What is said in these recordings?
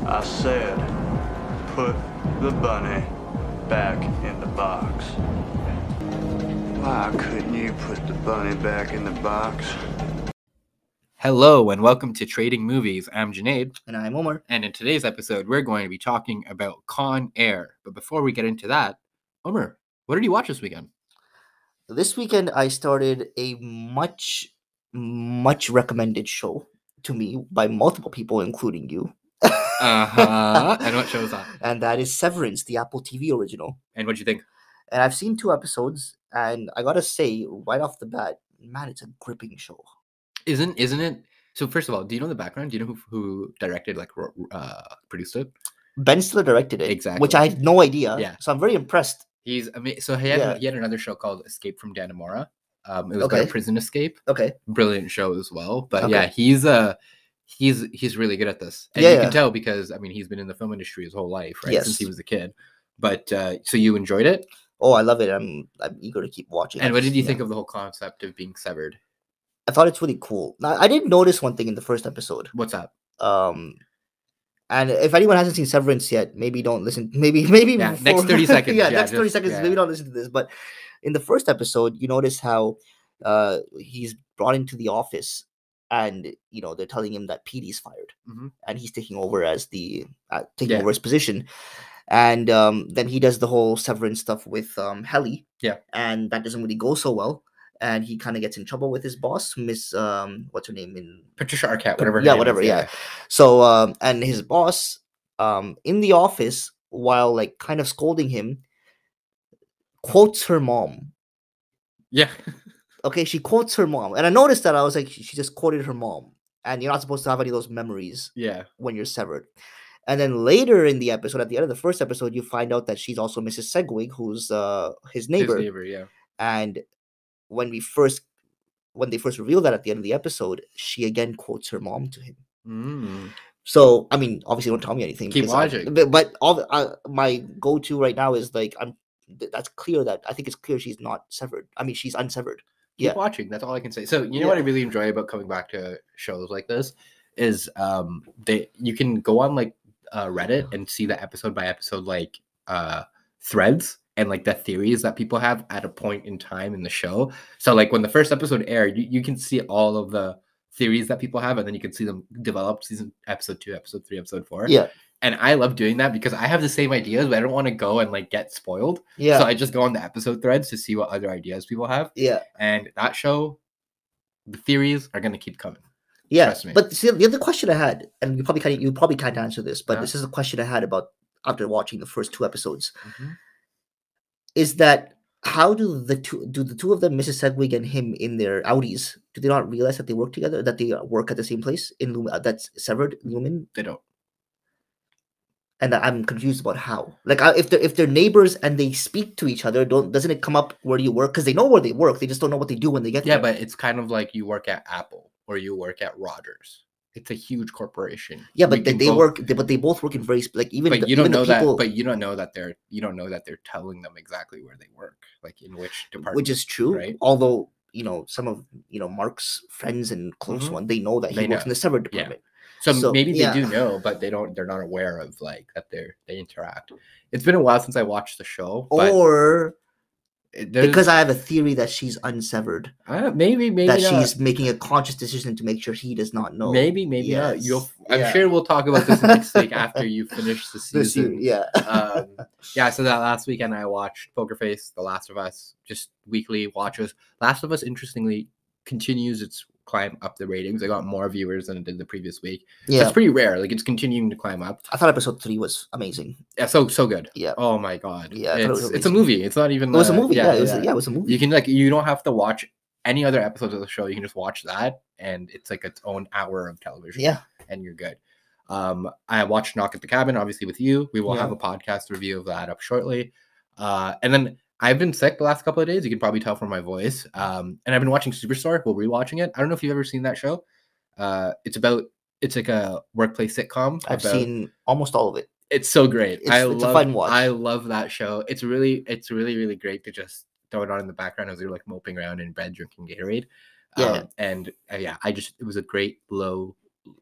I said, put the bunny back in the box. Why couldn't you put the bunny back in the box? Hello and welcome to Trading Movies. I'm Junaid. And I'm Omar. And in today's episode, we're going to be talking about Con Air. But before we get into that, Omar, what did you watch this weekend? This weekend, I started a much recommended show to me by multiple people, including you. And what show is that? And that is Severance, the Apple TV original. And what'd you think? And I've seen 2 episodes, and I gotta say, right off the bat, man, it's a gripping show. Isn't it? So first of all, do you know the background? Do you know who directed, produced it? Ben Stiller directed it, exactly, which I had no idea. Yeah, so I'm very impressed. He's amazing. So he had another show called Escape from Dannemora. It was about a prison escape. Okay, brilliant show as well. But yeah, he's really good at this, and you can tell because he's been in the film industry his whole life, right? Since he was a kid. But so you enjoyed it? Oh, I love it. I'm eager to keep watching. And what did you think of the whole concept of being severed? I thought it's really cool. Now, I did notice one thing in the first episode. What's that? And if anyone hasn't seen Severance yet, maybe don't listen. Maybe next 30 seconds. Next 30 seconds. Maybe don't listen to this. But in the first episode, you notice how he's brought into the office, and they're telling him that Petey's fired, and he's taking over as over his position, and then he does the whole severance stuff with Helly, and that doesn't really go so well. And he kind of gets in trouble with his boss, Miss what's her name? Patricia Arquette, whatever. Yeah. So and his boss in the office, while kind of scolding him, quotes her mom. Yeah. Okay, she quotes her mom, and I noticed that. I was like, she just quoted her mom, and you're not supposed to have any of those memories. Yeah. When you're severed. And then later in the episode, at the end of the first episode, you find out that she's also Mrs. Segwig, who's his neighbor. And when they first reveal that at the end of the episode, she again quotes her mom to him. So obviously don't tell me anything. Keep watching. But my go-to right now is that's clear. That I think it's clear she's not severed. She's unsevered. Keep watching. That's all I can say. So what I really enjoy about coming back to shows like this is you can go on Reddit and see the episode by episode threads and the theories that people have at a point in time in the show. So when the first episode aired, you can see all of the theories that people have, and then you can see them develop episode 2, episode 3, episode 4. Yeah. And I love doing that because I have the same ideas, but I don't want to go and get spoiled. Yeah. So I just go on the episode threads to see what other ideas people have. Yeah. And that show, the theories are going to keep coming. Yeah. Trust me. But see, the other question I had, and you probably can't answer this, but this is a question I had about after watching the first 2 episodes. Is that how do the two of them, Mrs. Segwig and him, in their Audis, do they not realize that they work together, that they work at the same place in Lumen, that's severed Lumen? They don't. And I'm confused about how. If they're neighbors and they speak to each other, doesn't it come up where do you work? Because they know where they work, they just don't know what they do when they get there. Yeah, but it's kind of like you work at Apple or you work at Rogers. It's a huge corporation. Yeah, but they both work in very But you don't know that they're telling them exactly where they work, in which department. Which is true, right? Although some of Mark's friends and close one, they know that he works in the severed department. Yeah. So maybe they do know, but they're not aware of that they interact. It's been a while since I watched the show, or because I have a theory that she's unsevered. Maybe that not. She's making a conscious decision to make sure he does not know. Maybe not. I'm sure we'll talk about this next week after you finish the season. So that last weekend I watched Poker Face, The Last of Us, just weekly watches. Last of Us, interestingly, continues its climb up the ratings. I got more viewers than it did the previous week. Yeah, that's pretty rare. It's continuing to climb up. I thought episode 3 was amazing. Yeah, so good. Yeah. Oh my god. Yeah, it's a movie. It's not even. It was a movie. It was a movie. You can you don't have to watch any other episodes of the show. You can just watch that, and it's its own hour of television. Yeah, and you're good. I watched Knock at the Cabin, obviously with you. We will have a podcast review of that up shortly. And then I've been sick the last couple of days. You can probably tell from my voice. And I've been watching Superstore while rewatching it. I don't know if you've ever seen that show. It's like a workplace sitcom. I've seen almost all of it. It's so great. It's a fun watch. I love that show. It's really, really great to just throw it on in the background as you're moping around in bed drinking Gatorade. It was a great low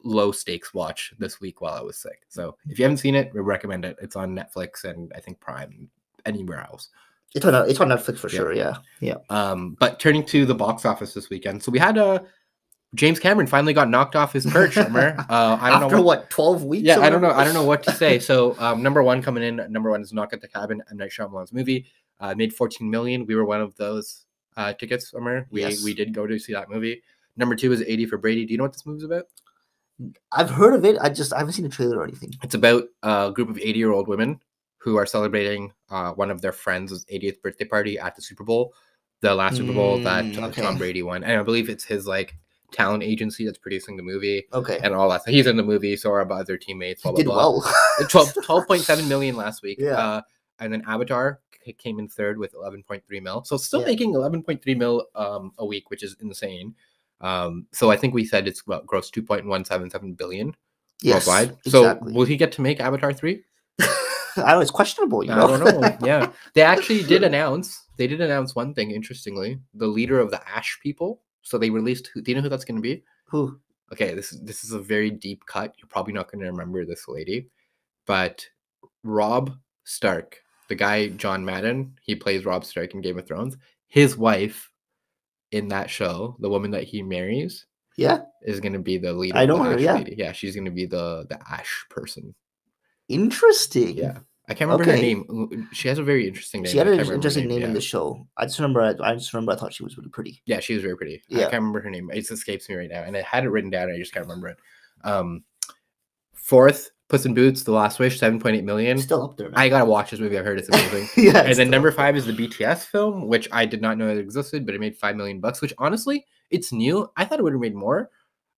low stakes watch this week while I was sick. So if you haven't seen it, we recommend it. It's on Netflix and I think Prime, anywhere else. It's on Netflix for sure. Yeah. But turning to the box office this weekend, so we had James Cameron finally got knocked off his perch. Omar. I don't After know what 12 weeks? Yeah, I don't know what to say. So number one coming in. Number one is Knock at the Cabin, M. Night Shyamalan's movie. Made 14 million. We were one of those tickets, Omar. We did go to see that movie. Number two is 80 for Brady. Do you know what this movie's about? I've heard of it. I haven't seen a trailer or anything. It's about a group of 80-year-old women who are celebrating one of their friends' 80th birthday party at the Super Bowl, the last Super Bowl that Tom Brady won. And I believe it's his talent agency that's producing the movie. Okay. And all that. So he's in the movie, so are other teammates. Blah, blah, did blah. well. 12.7 million last week. Yeah. And then Avatar came in third with 11.3 mil. So still making 11.3 mil a week, which is insane. So I think we said it's gross 2.177 billion worldwide. Exactly. So will he get to make Avatar 3? I don't know. It's questionable. You know? I don't know. Yeah. They actually did announce one thing, interestingly. The leader of the Ash people. So they released, do you know who that's going to be? Who? Okay, this is a very deep cut. You're probably not going to remember this lady. But Robb Stark, the guy John Madden, he plays Robb Stark in Game of Thrones. His wife in that show, the woman that he marries, is going to be the leader of the Ash lady. Yeah, she's going to be the Ash person. Interesting. Yeah. I can't remember her name. She has a very interesting name. She had an interesting name in the show. I just remember I thought she was really pretty. Yeah, she was very pretty. Yeah. I can't remember her name. It escapes me right now. And I had it written down and I just can't remember it. Fourth, Puss in Boots, The Last Wish, 7.8 million. Still up there, man. I gotta watch this movie. I've heard it's amazing. And then number 5 is the BTS film, which I did not know it existed, but it made $5 million, which honestly, it's new. I thought it would have made more.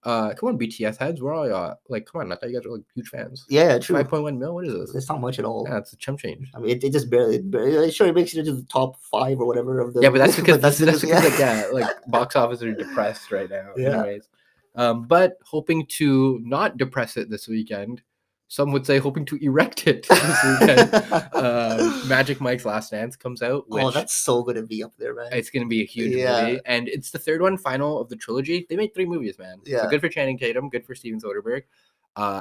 Come on, BTS heads. We're all come on. I thought you guys were huge fans. Yeah, true. 5.1 mil. What is this? It's not much at all. Yeah, it's a chump change. I mean, it just barely. Sure, it makes it into the top 5 or whatever of the. Yeah, but that's because box office are depressed right now. Yeah. Anyways, but hoping to not depress it this weekend. Some would say hoping to erect it this weekend. Magic Mike's Last Dance comes out. Which, that's so going to be up there, man. It's going to be a huge movie. And it's the third one, final of the trilogy. They made 3 movies, man. Yeah. So good for Channing Tatum. Good for Steven Soderbergh.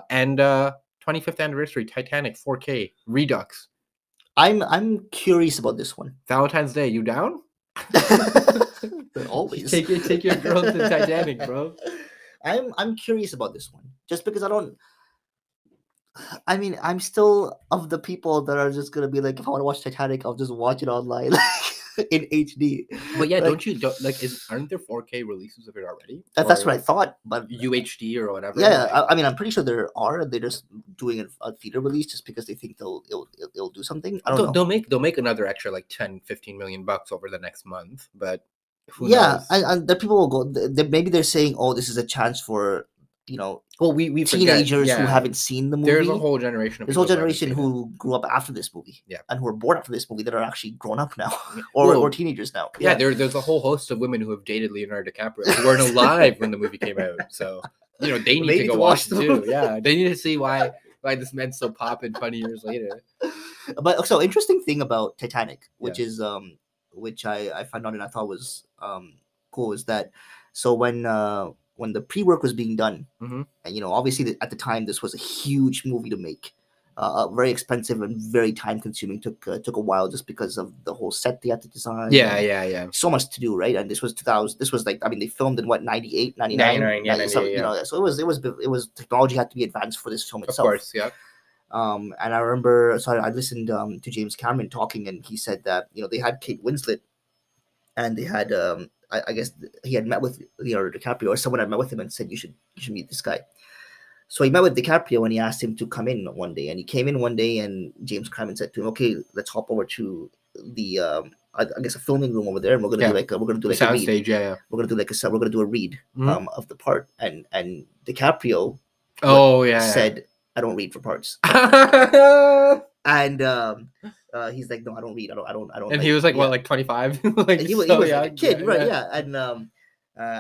And 25th anniversary, Titanic 4K, Redux. I'm curious about this one. Valentine's Day, you down? Always. Take your girl to Titanic, bro. I'm curious about this one. Just because I'm still of the people that are just gonna be like, if I want to watch Titanic, I'll just watch it online in HD. But yeah, aren't there 4K releases of it already? That's what I thought, but UHD or whatever. Yeah, I mean, I'm pretty sure there are. They're just doing a theater release just because they think it'll do something. I don't know. They'll make another extra $10-15 million over the next month, but who knows? And the people will go. Maybe they're saying, "Oh, this is a chance for." We teenagers who haven't seen the movie. There's a whole generation. Who grew up after this movie, and who were born after this movie that are actually grown up now, or or teenagers now. Yeah, there's a whole host of women who have dated Leonardo DiCaprio who weren't alive when the movie came out. So they need to go watch it too. Yeah, they need to see why this man's so poppin' 20 years later. But so interesting thing about Titanic, which is which I found out and I thought was cool, is that when the pre-work was being done, and obviously at the time this was a huge movie to make, very expensive and very time-consuming. Took a while just because of the whole set they had to design. Yeah. So much to do, right? And this was 2000. This was they filmed in what 98, 99. 99, so it was technology had to be advanced for this film itself. Of course, yeah. And I remember, I listened to James Cameron talking, and he said that they had Kate Winslet, and they had I guess he had met with Leonardo DiCaprio, or someone had met with him and said, you should meet this guy. So he met with DiCaprio and he asked him to come in one day. And he came in one day and James Cameron said to him, okay, let's hop over to the, I guess a filming room over there. And we're going to do like a read. Stage, yeah. We're going to do a read of the part. And DiCaprio said, I don't read for parts. And he's like, no, I don't read. I don't. And he was like 25. He was like a kid, right? Yeah.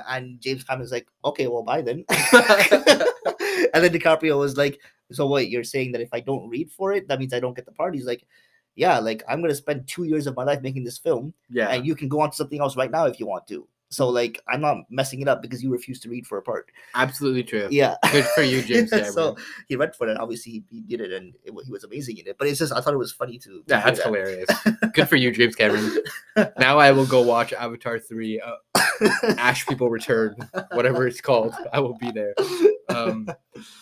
And James Cameron's like, okay, well, bye then. And then DiCaprio was like, so wait, you're saying that if I don't read for it, that means I don't get the part? He's like, yeah, like I'm gonna spend 2 years of my life making this film, and you can go on to something else right now if you want to. So like I'm not messing it up because you refused to read for a part. Absolutely true. Yeah. Good for you, James Cameron. So he read for it. Obviously, he did it, and he was amazing in it. But it's just I thought it was funny to Yeah, hear that's that. hilarious. Good for you, James Cameron. Now I will go watch Avatar 3, Ash People Return, whatever it's called. I will be there.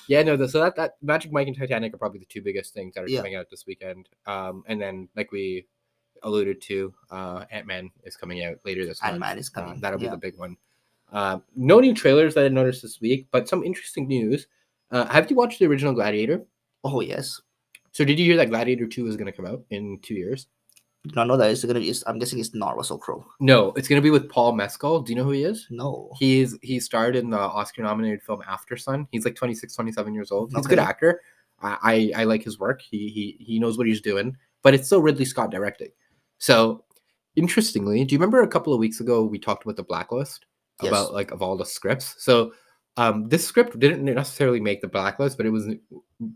Yeah, no, so that Magic Mike and Titanic are probably the two biggest things that are coming out this weekend. And then, like we alluded to, Ant-Man is coming out later this month. Ant-Man is coming. That'll be the big one. No new trailers that I noticed this week, but some interesting news. Have you watched the original Gladiator? Oh, yes. So did you hear that Gladiator 2 is going to come out in 2 years? Did not know that. I'm guessing it's not Russell Crowe. No, it's going to be with Paul Mescal. Do you know who he is? No. He starred in the Oscar-nominated film After Sun. He's like 26, 27 years old. He's a good actor. I like his work. He knows what he's doing. But it's still Ridley Scott directing. So, interestingly, do you remember a couple of weeks ago we talked about the blacklist? Yes. About like of all the scripts? So, this script didn't necessarily make the blacklist, but it was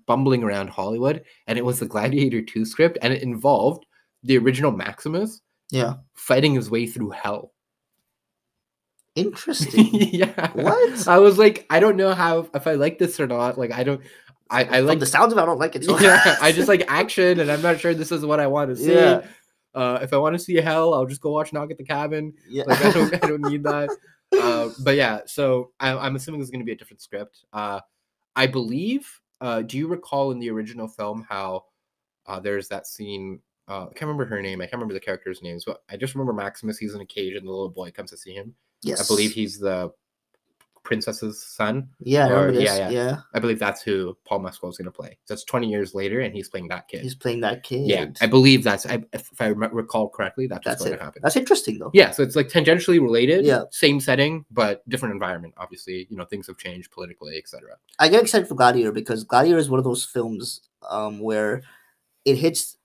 bumbling around Hollywood. And it was the Gladiator 2 script. And it involved the original Maximus fighting his way through hell. Interesting. Yeah. What? I was like, I don't know if I like this or not. Like, I like the sounds of it, I don't like it. So. Yeah, I just like action, and I'm not sure this is what I want to see. Yeah. If I want to see hell, I'll just go watch Knock at the Cabin. Yeah. Like, I don't need that. But yeah, so I'm assuming it's going to be a different script. I believe. Do you recall in the original film how there's that scene? I can't remember her name. I can't remember the characters' names, but I just remember Maximus. He's in a cage, and the little boy comes to see him. Yes. I believe he's the princess's son. Yeah, I remember this. Yeah. I believe that's who Paul Mescal is going to play. So it's 20 years later, and he's playing that kid. He's playing that kid. Yeah, I believe if I recall correctly, that's what's going to happen. That's interesting, though. Yeah, so it's like tangentially related. Yeah. Same setting, but different environment. Obviously, things have changed politically, etc. I get excited for Gladiator because Gladiator is one of those films where it hits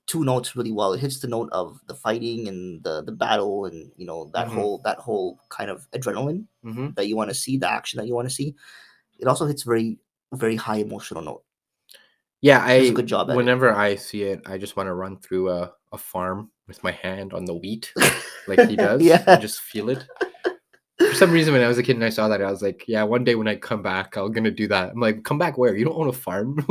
two notes really well. It hits the note of the fighting and the battle and that whole kind of adrenaline that you want to see, the action that you want to see. It also hits very, very high emotional note. Yeah, does a good job at whenever I see it, I just want to run through a farm with my hand on the wheat like he does. Yeah. And just feel it. For some reason, when I was a kid and I saw that, I was like, yeah, one day when I come back, I'm going to do that. I'm like, come back where? You don't own a farm?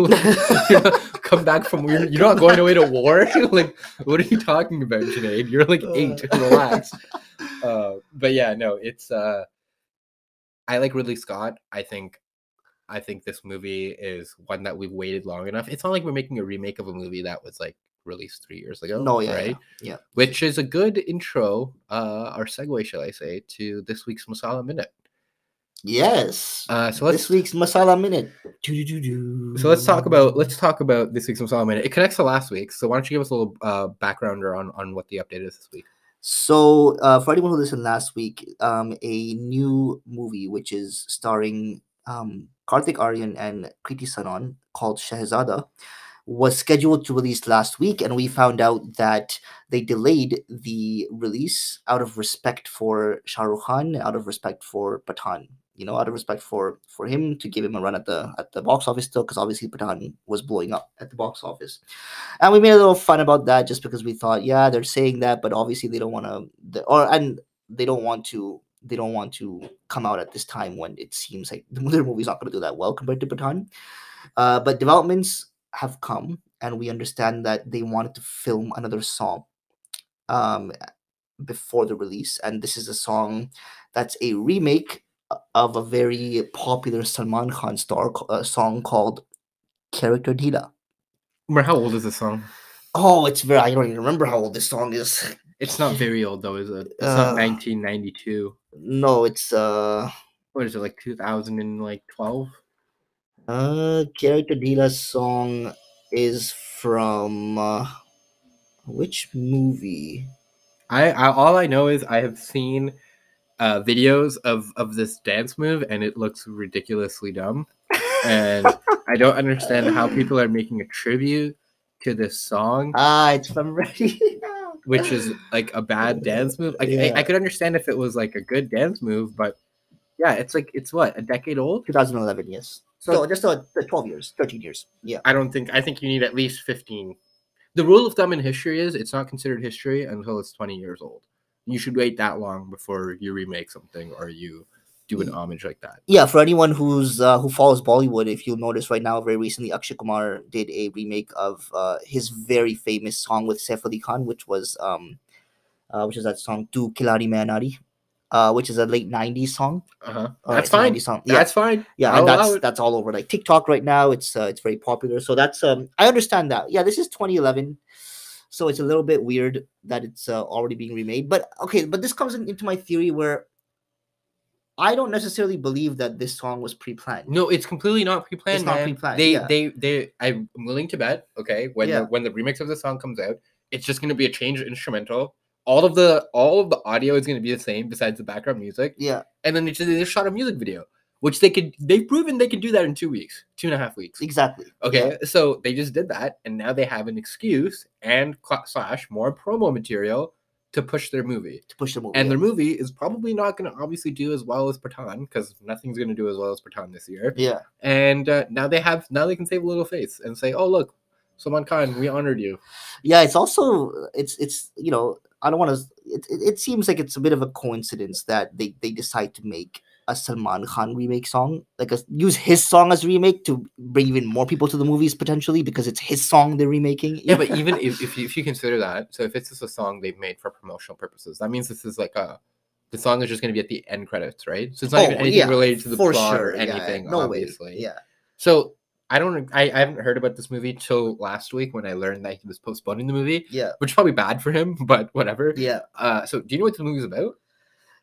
Come back from where? You're not going away to war? Like, what are you talking about, Junaid? You're like 8. Relax. But yeah, no, it's... I like Ridley Scott. I think this movie is one that we've waited long enough. It's not like we're making a remake of a movie that was like released 3 years ago. No, yeah, right? Yeah. Which is a good intro, or segue, shall I say, to this week's Masala Minute. Yes. So this week's Masala Minute. So let's talk about this week's Masala Minute. It connects to last week. So why don't you give us a little backgrounder on what the update is this week? So for anyone who listened last week, a new movie which is starring Karthik Aryan and Kriti Sanon called Shehzada was scheduled to release last week, and we found out that they delayed the release out of respect for Shah Rukh Khan, out of respect for Pathan. Out of respect for him, to give him a run at the box office still, because obviously Pathan was blowing up at the box office. And we made a little fun about that just because we thought, yeah, they're saying that, but obviously they don't want to, they don't want to come out at this time when it seems like their movie's not going to do that well compared to Pathan. But developments have come, and we understand that they wanted to film another song before the release, and this is a song that's a remake of a very popular Salman Khan song called Character Dila. How old is this song? Oh, I don't even remember how old this song is. It's not very old though, is it? It's not 1992. No, it's what is it, like 2012? Character Dila's song is from which movie? I all I know is I have seen videos of this dance move, and it looks ridiculously dumb. And I don't understand how people are making a tribute to this song. It's from Ready, which is like a bad dance move. Like, yeah. I could understand if it was like a good dance move, but yeah, it's what, a decade old? 2011, yes. So just 12 years, 13 years. Yeah. I think you need at least 15. The rule of thumb in history is it's not considered history until it's 20 years old. you should wait that long before you remake something or you do an homage like that. Yeah, for anyone who follows Bollywood, if you'll notice right now, very recently, Akshay Kumar did a remake of his very famous song with Saif Ali Khan, which was that song "Tu Khiladi Main Naari," which is a late '90s song. That's it's a fine. 90s song. That's fine. Yeah, I'll and allow it. that's all over like TikTok right now. It's very popular. So that's I understand that. Yeah, this is 2011, so it's a little bit weird that it's already being remade. But okay, but this comes into my theory where I don't necessarily believe that this song was pre-planned. No, it's completely not pre-planned. It's not man. pre-planned, They, yeah. they. I'm willing to bet. Okay, when Yeah. the remix of the song comes out, it's just going to be a changed instrumental. All of the audio is going to be the same besides the background music. Yeah, And then they just shot a music video, which they've proven they can do that in 2 weeks, 2.5 weeks. exactly. Okay, so they just did that, and now they have an excuse and / more promo material to push their movie. To push the movie. And their movie is probably not going to obviously do as well as Pathan, because nothing's going to do as well as Pathan this year. Yeah. And now they can save a little face and say, "Oh look, Salman Khan, we honored you." Yeah, it's also it's I don't want to. It seems like it's a bit of a coincidence that they decide to make a Salman Khan remake song, like use his song as remake to bring even more people to the movies potentially because it's his song they're remaking. Yeah, but even if you consider that, so if it's just a song they've made for promotional purposes, that means this is like the song is just going to be at the end credits, right? So it's not even anything related to the plot or anything, no obviously. Way. Yeah. So I haven't heard about this movie till last week when I learned that he was postponing the movie. Yeah. Which is probably bad for him, but whatever. Yeah. So do you know what the movie's about?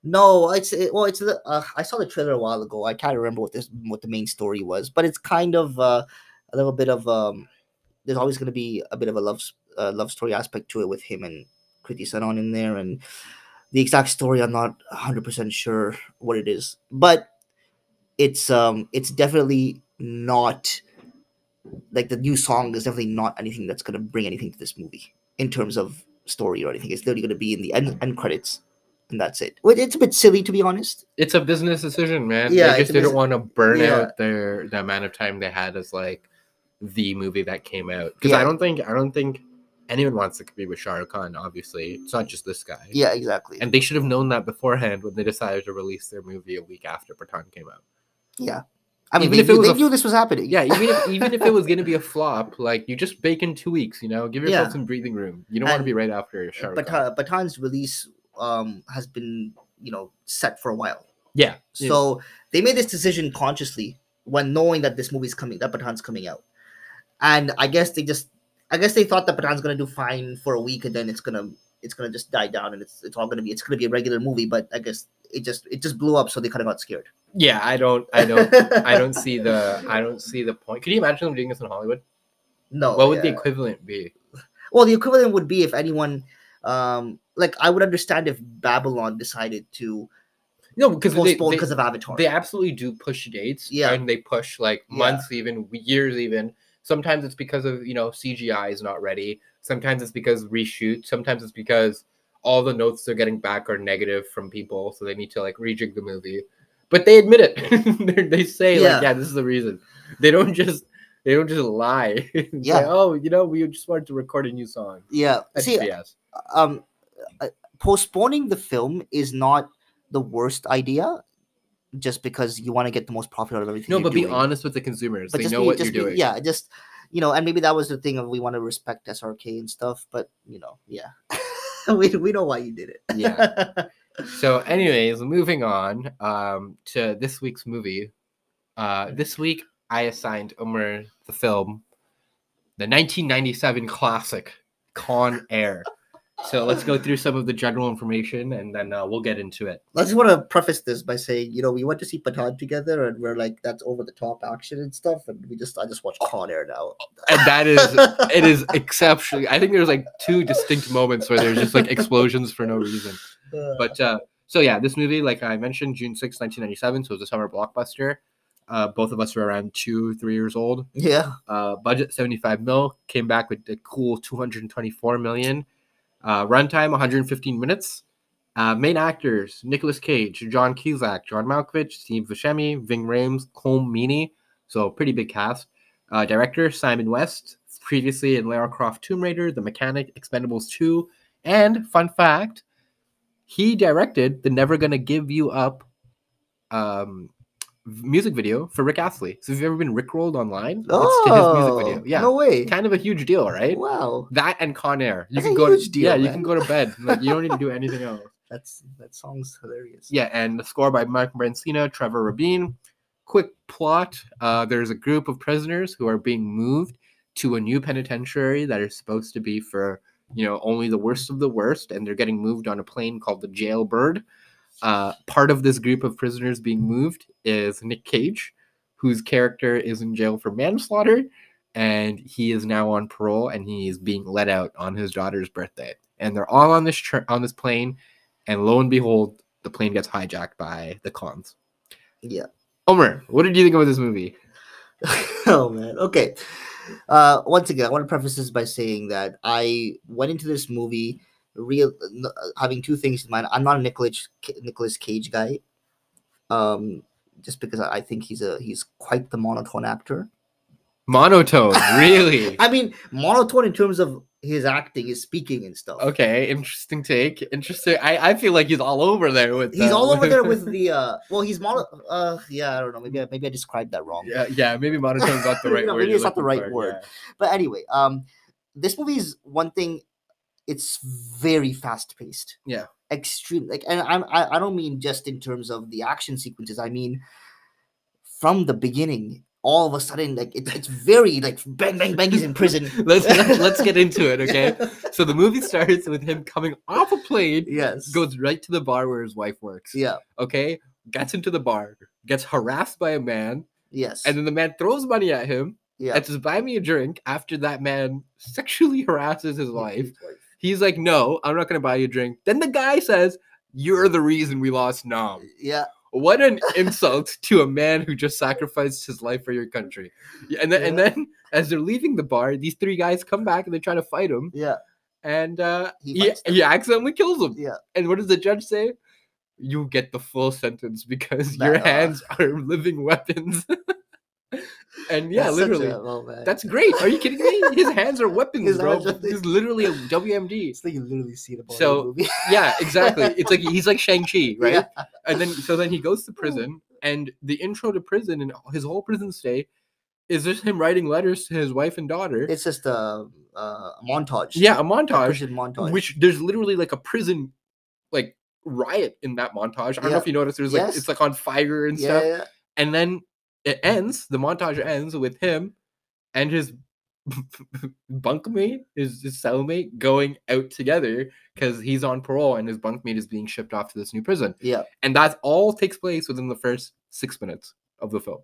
No, I saw the trailer a while ago. I can't remember what the main story was, but it's kind of a little bit of there's always going to be a bit of a love story aspect to it with him and Kriti Sanon in there, and the exact story I'm not 100% sure what it is, but it's definitely not like the new song is definitely not anything that's going to bring anything to this movie in terms of story or anything. It's literally going to be in the end credits. And that's it. Well, it's a bit silly, to be honest. It's a business decision, man. Yeah, They just didn't want to burn out the amount of time they had as like the movie that came out. Because I don't think anyone wants to compete with Shah Rukh Khan. Obviously, it's not just this guy. Yeah, exactly. And they should have known that beforehand when they decided to release their movie a week after Pathan came out. Yeah, I mean, even they knew this was happening. Yeah, even if it was going to be a flop, like you just bake in 2 weeks. Give yourself some breathing room. You don't want to be right after Shah Rukh Khan. Pathan's release has been set for a while. Yeah. So they made this decision consciously when knowing that this movie's coming, that Pathan's coming out, and I guess they thought that Pathan's gonna do fine for a week and then it's gonna just die down and it's gonna be a regular movie. But I guess it just blew up, so they kind of got scared. Yeah, I don't see the point. Could you imagine them doing this in Hollywood? No. What would the equivalent be? Well, the equivalent would be if anyone. Like I would understand if Babylon decided to because postpone because of Avatar. They absolutely do push dates, and they push like months, even years, even. Sometimes it's because of CGI is not ready. Sometimes it's because reshoot. Sometimes it's because all the notes they're getting back are negative from people, so they need to like rejig the movie. But they admit it. They say this is the reason. They don't just lie. Yeah. Say, oh, we just wanted to record a new song. Yeah. See, postponing the film is not the worst idea, just because you want to get the most profit out of everything. No, but be honest with the consumers. They know what you're doing. Yeah, just and maybe that was the thing of we want to respect SRK and stuff, but we know why you did it. Yeah. So, anyways, moving on to this week's movie. This week I assigned Omar the film, the 1997 classic Con Air. So let's go through some of the general information and then we'll get into it. I just want to preface this by saying, we went to see Pathan together and we're like, that's over the top action and stuff. And I just watched Con Air now. And it is exceptionally, I think there's like 2 distinct moments where there's just like explosions for no reason. But so yeah, this movie, like I mentioned, June 6, 1997. So it was a summer blockbuster. Both of us were around 2-3 years old. Yeah. Budget 75 mil, came back with a cool 224 million. Runtime 115 minutes. Main actors: Nicolas Cage, John Cusack, John Malkovich, Steve Buscemi, Ving Rhames, Colm Meaney. So pretty big cast. Director Simon West, previously in Lara Croft Tomb Raider, The Mechanic, Expendables 2, and fun fact, he directed the Never Gonna Give You Up music video for Rick Astley. So if you've ever been Rickrolled online, it's to his music video. Yeah. No way. Kind of a huge deal, right? Wow. That and Con Air. You That's can a go huge deal, Yeah, you man. can go to bed. Like you don't need to do anything else. That song's hilarious. Yeah, and the score by Mark Brancina, Trevor Rabin. Quick plot. There's a group of prisoners who are being moved to a new penitentiary that is supposed to be for, only the worst of the worst, and they're getting moved on a plane called the Jailbird. Part of this group of prisoners being moved is Nick Cage, whose character is in jail for manslaughter, and he is now on parole, and he is being let out on his daughter's birthday. And they're all on this plane, and lo and behold, the plane gets hijacked by the cons. Yeah. Omar, what did you think of this movie? Oh man. Okay. Once again, I want to preface this by saying that I went into this movie having two things in mind. I'm not a Nicolas Cage guy. Just because I think he's quite the monotone actor. Monotone, really? I mean, monotone in terms of his acting, his speaking and stuff. Okay, interesting take. Interesting. I feel like he's all over there with. He's all over there with the. Well, he's yeah, I don't know. Maybe I described that wrong. Yeah. Maybe monotone's not the right word. Maybe it's not the right word. Yeah. But anyway, this movie is one thing. It's very fast paced. Yeah. Extreme. And I don't mean just in terms of the action sequences. I mean, from the beginning, all of a sudden, it's very bang bang bang. He's in prison. let's get into it, okay? So the movie starts with him coming off a plane. Yes. Goes right to the bar where his wife works. Yeah. Okay. Gets into the bar. Gets harassed by a man. Yes. And then the man throws money at him. Yeah. And says, "Buy me a drink." After that man sexually harasses his wife. He's like, "No, I'm not going to buy you a drink." Then the guy says, "You're the reason we lost Nam." Yeah. What an insult to a man who just sacrificed his life for your country. Yeah, and then as they're leaving the bar, these three guys come back and they try to fight him. Yeah. And he accidentally kills him. Yeah. And what does the judge say? You get the full sentence because your hands are living weapons. And yeah, literally, that's great. Are you kidding me? His hands are weapons, bro. He's literally a WMD. It's like you literally see the movie. Yeah, exactly. It's like he's like Shang-Chi, right? Yeah. And then he goes to prison, and the intro to prison and his whole prison stay is just him writing letters to his wife and daughter. It's just a montage. Yeah, a montage. A prison montage. Which there's literally like a prison riot in that montage. I don't know if you noticed. There's it's like on fire and stuff. Yeah. And then the montage ends with him and his bunkmate, his cellmate, going out together because he's on parole and his bunkmate is being shipped off to this new prison. Yeah. And that all takes place within the first 6 minutes of the film.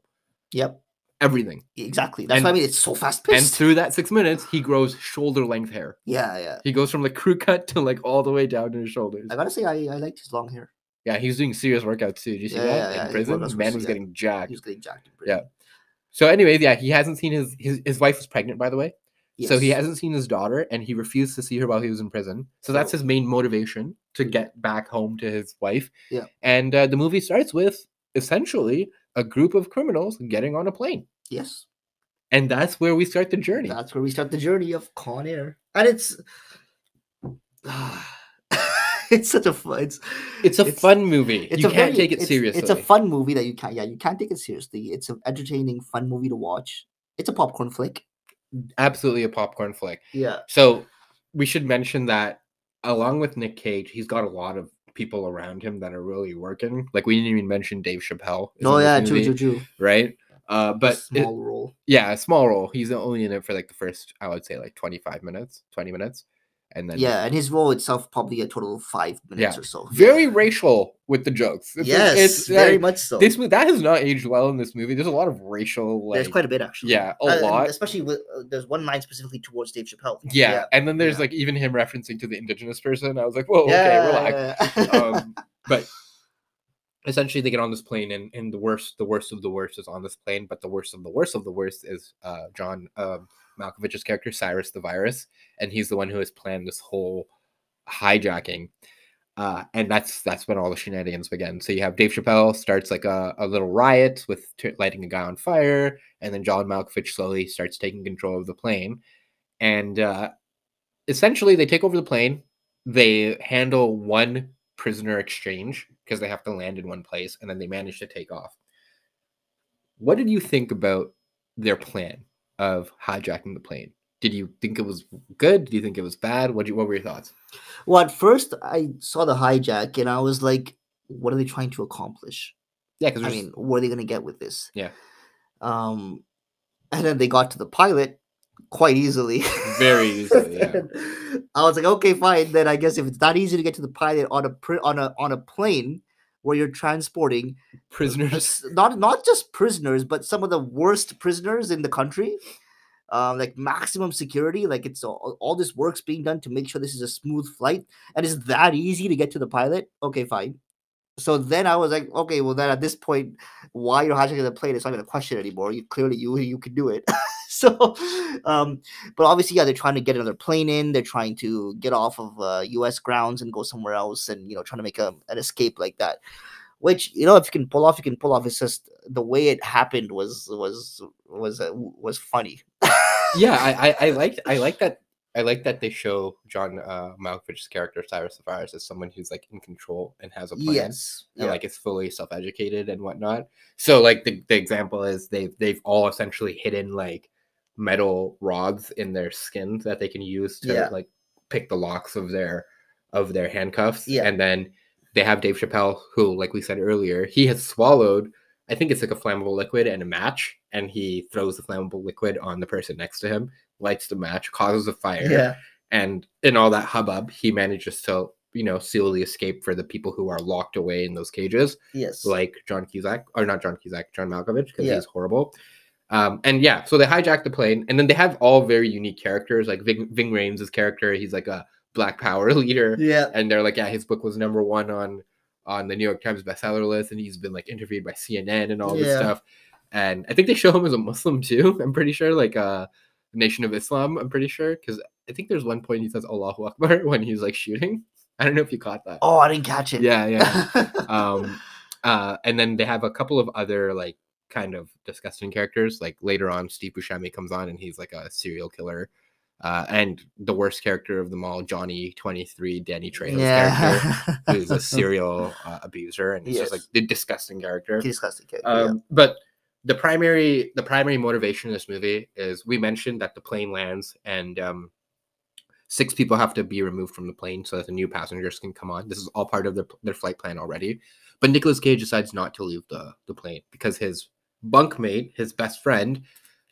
Yep. Everything. Exactly. That's what I mean. It's so fast paced. And through that 6 minutes, he grows shoulder length hair. Yeah. He goes from crew cut to all the way down to his shoulders. I gotta say, I liked his long hair. Yeah, he was doing serious workouts too. Did you see that? In prison? The man was getting jacked. He was getting jacked in prison. Yeah. So anyways, he hasn't seen his wife was pregnant, by the way. Yes. So he hasn't seen his daughter, and he refused to see her while he was in prison. So that's his main motivation to get back home to his wife. Yeah. And the movie starts with essentially a group of criminals getting on a plane. Yes. And that's where we start the journey. That's where we start the journey of Con Air. And it's it's such a fun it's a fun movie. You can't take it seriously. It's a fun movie that you can't take it seriously. It's an entertaining, fun movie to watch. It's a popcorn flick. Absolutely a popcorn flick. Yeah. So we should mention that along with Nick Cage, he's got a lot of people around him that are really working. Like we didn't even mention Dave Chappelle. Oh yeah, true. Right? But small role. Yeah, a small role. He's only in it for the first, I would say 20 minutes. And then and his role itself probably a total of 5 minutes or so. Very racial with the jokes. It's very much so. That has not aged well in this movie. There's a lot of racial. There's quite a bit actually. Yeah, a lot. Especially with there's one line specifically towards Dave Chappelle. Yeah, and then there's even him referencing to the indigenous person. I was like, whoa, okay, relax. But essentially, they get on this plane, and the worst of the worst is on this plane. But the worst of the worst is John Malkovich's character, Cyrus the Virus, and he's the one who has planned this whole hijacking. And that's when all the shenanigans begin. So you have Dave Chappelle starts a little riot with lighting a guy on fire, and then John Malkovich slowly starts taking control of the plane. And essentially, they take over the plane. They handle one prisoner exchange because they have to land in one place, and then they manage to take off. What did you think about their plan of hijacking the plane? Did you think it was good? Did you think it was bad? What were your thoughts? Well, at first I saw the hijack and I was like, what are they trying to accomplish? Yeah, because I mean, what are they gonna get with this? yeah, And then they got to the pilot quite easily. very easily. Yeah, I was like, okay, fine. Then I guess if it's that easy to get to the pilot on a plane where you're transporting prisoners. not just prisoners, but some of the worst prisoners in the country, like maximum security, like it's all this work's being done to make sure this is a smooth flight, and it's that easy to get to the pilot. Okay, fine. So then I was like, okay, well then at this point, why you're hijacking the plane? It's not going to question anymore. You clearly you can do it. So, but obviously, yeah, they're trying to get another plane in. They're trying to get off of U.S. grounds and go somewhere else, and trying to make an escape like that. Which if you can pull off, you can pull off. It's just the way it happened was funny. Yeah, I like that. I like that they show John Malkovich's character Cyrus the Virus as someone who's like in control and has a plan. Yes, and like is fully self-educated and whatnot. So like the example is they've all essentially hidden like metal rods in their skin that they can use to like pick the locks of their handcuffs. Yeah. And then they have Dave Chappelle, who, like we said earlier, he has swallowed, I think it's like a flammable liquid and a match, and he throws the flammable liquid on the person next to him, lights the match, causes a fire. Yeah. And in all that hubbub, he manages to, seal the escape for the people who are locked away in those cages. Yes. Like John Malkovich, because he's horrible. And yeah, so they hijack the plane, and then they have all very unique characters, like Ving Rhames' character. He's like a Black Power leader. Yeah. And they're like, yeah, his book was #1 on the New York Times bestseller list, and he's been like interviewed by CNN and all this stuff. And I think they show him as a Muslim too. I'm pretty sure, like Nation of Islam. I'm pretty sure, because I think there's one point he says Allahu Akbar when he's like shooting. I don't know if you caught that. Oh, I didn't catch it. Yeah. And then they have a couple of other like kind of disgusting characters. Like later on, Steve Buscemi comes on, and he's like a serial killer. And the worst character of them all, Johnny 23, Danny Trejo's character, who's a serial abuser, and he's just like the disgusting character. But the primary motivation in this movie is, we mentioned that the plane lands, and 6 people have to be removed from the plane so that the new passengers can come on. This is all part of their flight plan already. But Nicolas Cage decides not to leave the plane because his bunkmate, his best friend,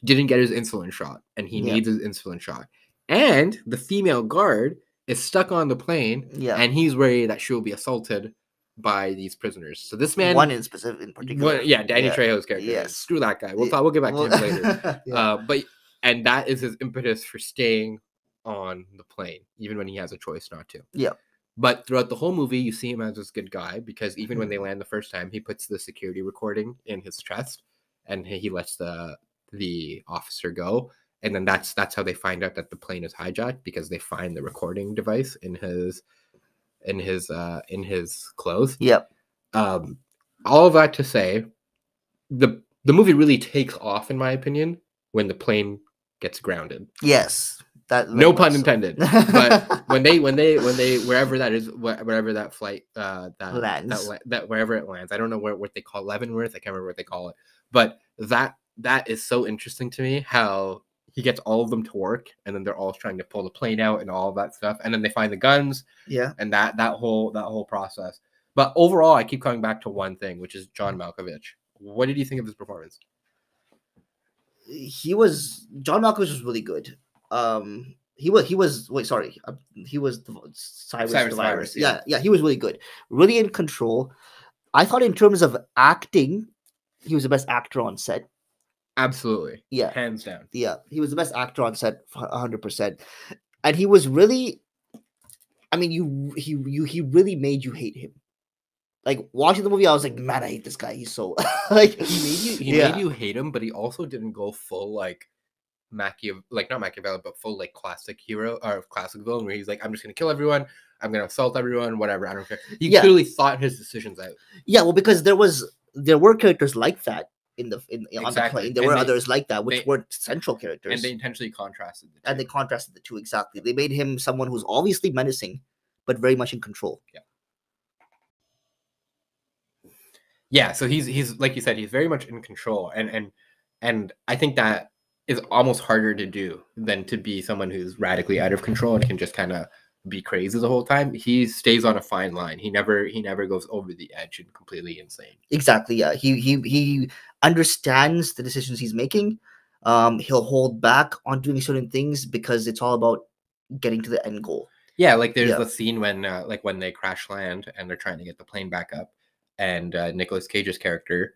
didn't get his insulin shot, and he needs his insulin shot. And the female guard is stuck on the plane, and he's worried that she will be assaulted by these prisoners. So this man, one in particular, Danny Trejo's character. Yes. Screw that guy. We'll get back to him later. And that is his impetus for staying on the plane, even when he has a choice not to. Yeah. But throughout the whole movie, you see him as this good guy, because even when they land the first time, he puts the security recording in his chest, and he lets the officer go. And then that's how they find out that the plane is hijacked, because they find the recording device in his clothes. Yep. All of that to say, the movie really takes off, in my opinion, when the plane gets grounded. Yes. No pun intended. But when they wherever that is, wherever that flight lands, that wherever it lands, I don't know what they call Leavenworth. I can't remember what they call it. But that is so interesting to me, how he gets all of them to work, and then they're all trying to pull the plane out and all of that stuff, and then they find the guns. Yeah. And that whole process. But overall, I keep coming back to one thing, which is John Malkovich. What did you think of his performance? John Malkovich was really good. He was Cyrus the Virus. Yeah, he was really good, really in control. I thought in terms of acting, he was the best actor on set. Absolutely. Yeah. Hands down. Yeah, he was the best actor on set, 100%. And he was really, I mean, he really made you hate him. Like, watching the movie, I was like, man, I hate this guy. He's so like, he made you hate him, but he also didn't go full like not Machiavelli, but full like classic hero or classic villain, where he's like, I'm just gonna kill everyone, I'm gonna assault everyone, whatever, I don't care. He clearly thought his decisions out. Yeah, well, because there were characters like that on the plane. There were others like that, which weren't central characters. And they intentionally contrasted the two. And they contrasted the two, exactly. They made him someone who's obviously menacing, but very much in control. Yeah. Yeah, so he's like you said, he's very much in control, and I think that is almost harder to do than to be someone who's radically out of control and can just kind of be crazy the whole time. He stays on a fine line. He never goes over the edge and completely insane. Exactly. Yeah. He understands the decisions he's making. He'll hold back on doing certain things because it's all about getting to the end goal. Yeah, like there's Yeah. the scene when they crash land and they're trying to get the plane back up, and Nicolas Cage's character,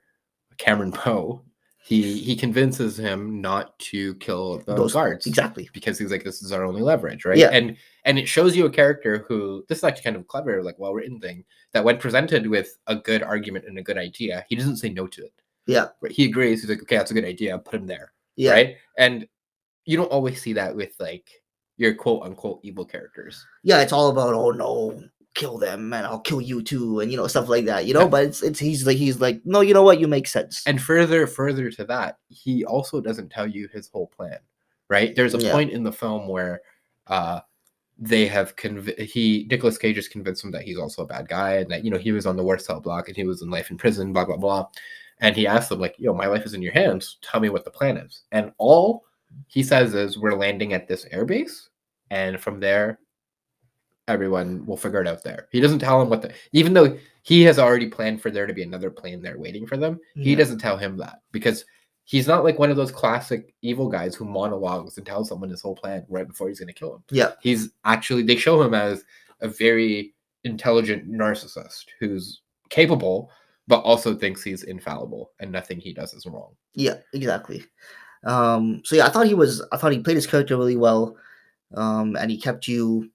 Cameron Poe, he convinces him not to kill those guards. Exactly. Because he's like, this is our only leverage, right? Yeah. And it shows you a character who, this is actually kind of clever, like well-written thing, that when presented with a good argument and a good idea, he doesn't say no to it. Yeah. Right? He agrees. He's like, okay, that's a good idea. I'll put him there. Yeah. Right? And you don't always see that with like your quote-unquote evil characters. Yeah, it's all about, oh no, kill them and I'll kill you too, and stuff like that, but it's he's like no, you know what, you make sense. And further to that, he also doesn't tell you his whole plan, right? There's a point in the film where they have Nicolas Cage has convinced him that he's also a bad guy and that he was on the worst cell block and he was in life in prison, blah blah blah, and he asks them like, my life is in your hands, tell me what the plan is. And all he says is, we're landing at this airbase, and from there everyone will figure it out there. He doesn't tell him even though he has already planned for there to be another plane there waiting for them, he doesn't tell him that, because he's not like one of those classic evil guys who monologues and tells someone his whole plan right before he's going to kill him. Yeah. They show him as a very intelligent narcissist who's capable, but also thinks he's infallible and nothing he does is wrong. Yeah, exactly. So yeah, I thought he played his character really well. And he kept you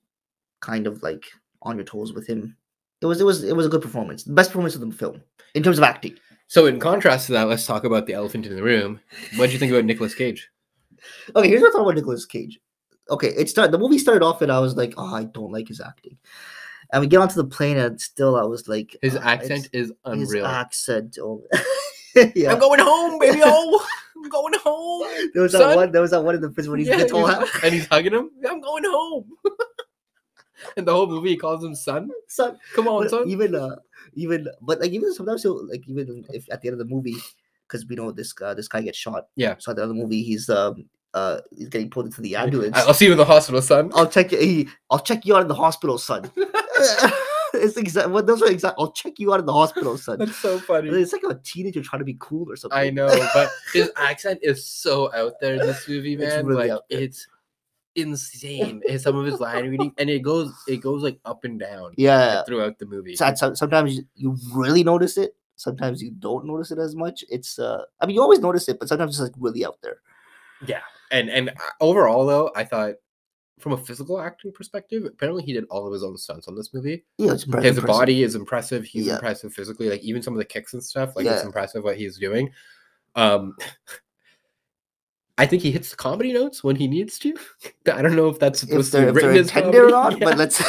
kind of like on your toes with him. It was a good performance. The best performance of the film in terms of acting. So in contrast to that, let's talk about the elephant in the room. What did you think about Nicolas Cage? Okay, here's what I thought about Nicolas Cage. Okay, the movie started off and I was like, oh, I don't like his acting. And we get onto the plane and still I was like, his accent is unreal. His accent, yeah. I'm going home, baby. Oh, I'm going home. There was that one in the prison when he's and he's hugging him. I'm going home. And the whole movie he calls him son. Come on, son. Even sometimes he'll like, even if at the end of the movie, because we know this guy gets shot. Yeah. So at the end of the movie, he's getting pulled into the ambulance. I'll see you in the hospital, son. I'll check you out in the hospital, son. It's exact. Those are exact. I'll check you out in the hospital, son. That's so funny. It's like a teenager trying to be cool or something. I know, but his accent is so out there in this movie, man. It's really it's insane. Some of his line reading, and it goes like up and down. Yeah, throughout the movie. Sometimes you really notice it. Sometimes you don't notice it as much. It's I mean, you always notice it, but sometimes it's like really out there. Yeah, and overall though, I thought from a physical acting perspective, apparently he did all of his own stunts on this movie. Yeah, it's impressive. His body is impressive. He's impressive physically. Like even some of the kicks and stuff, it's impressive what he's doing. I think he hits the comedy notes when he needs to. I don't know if that's supposed to be written as comedy or not, but let's.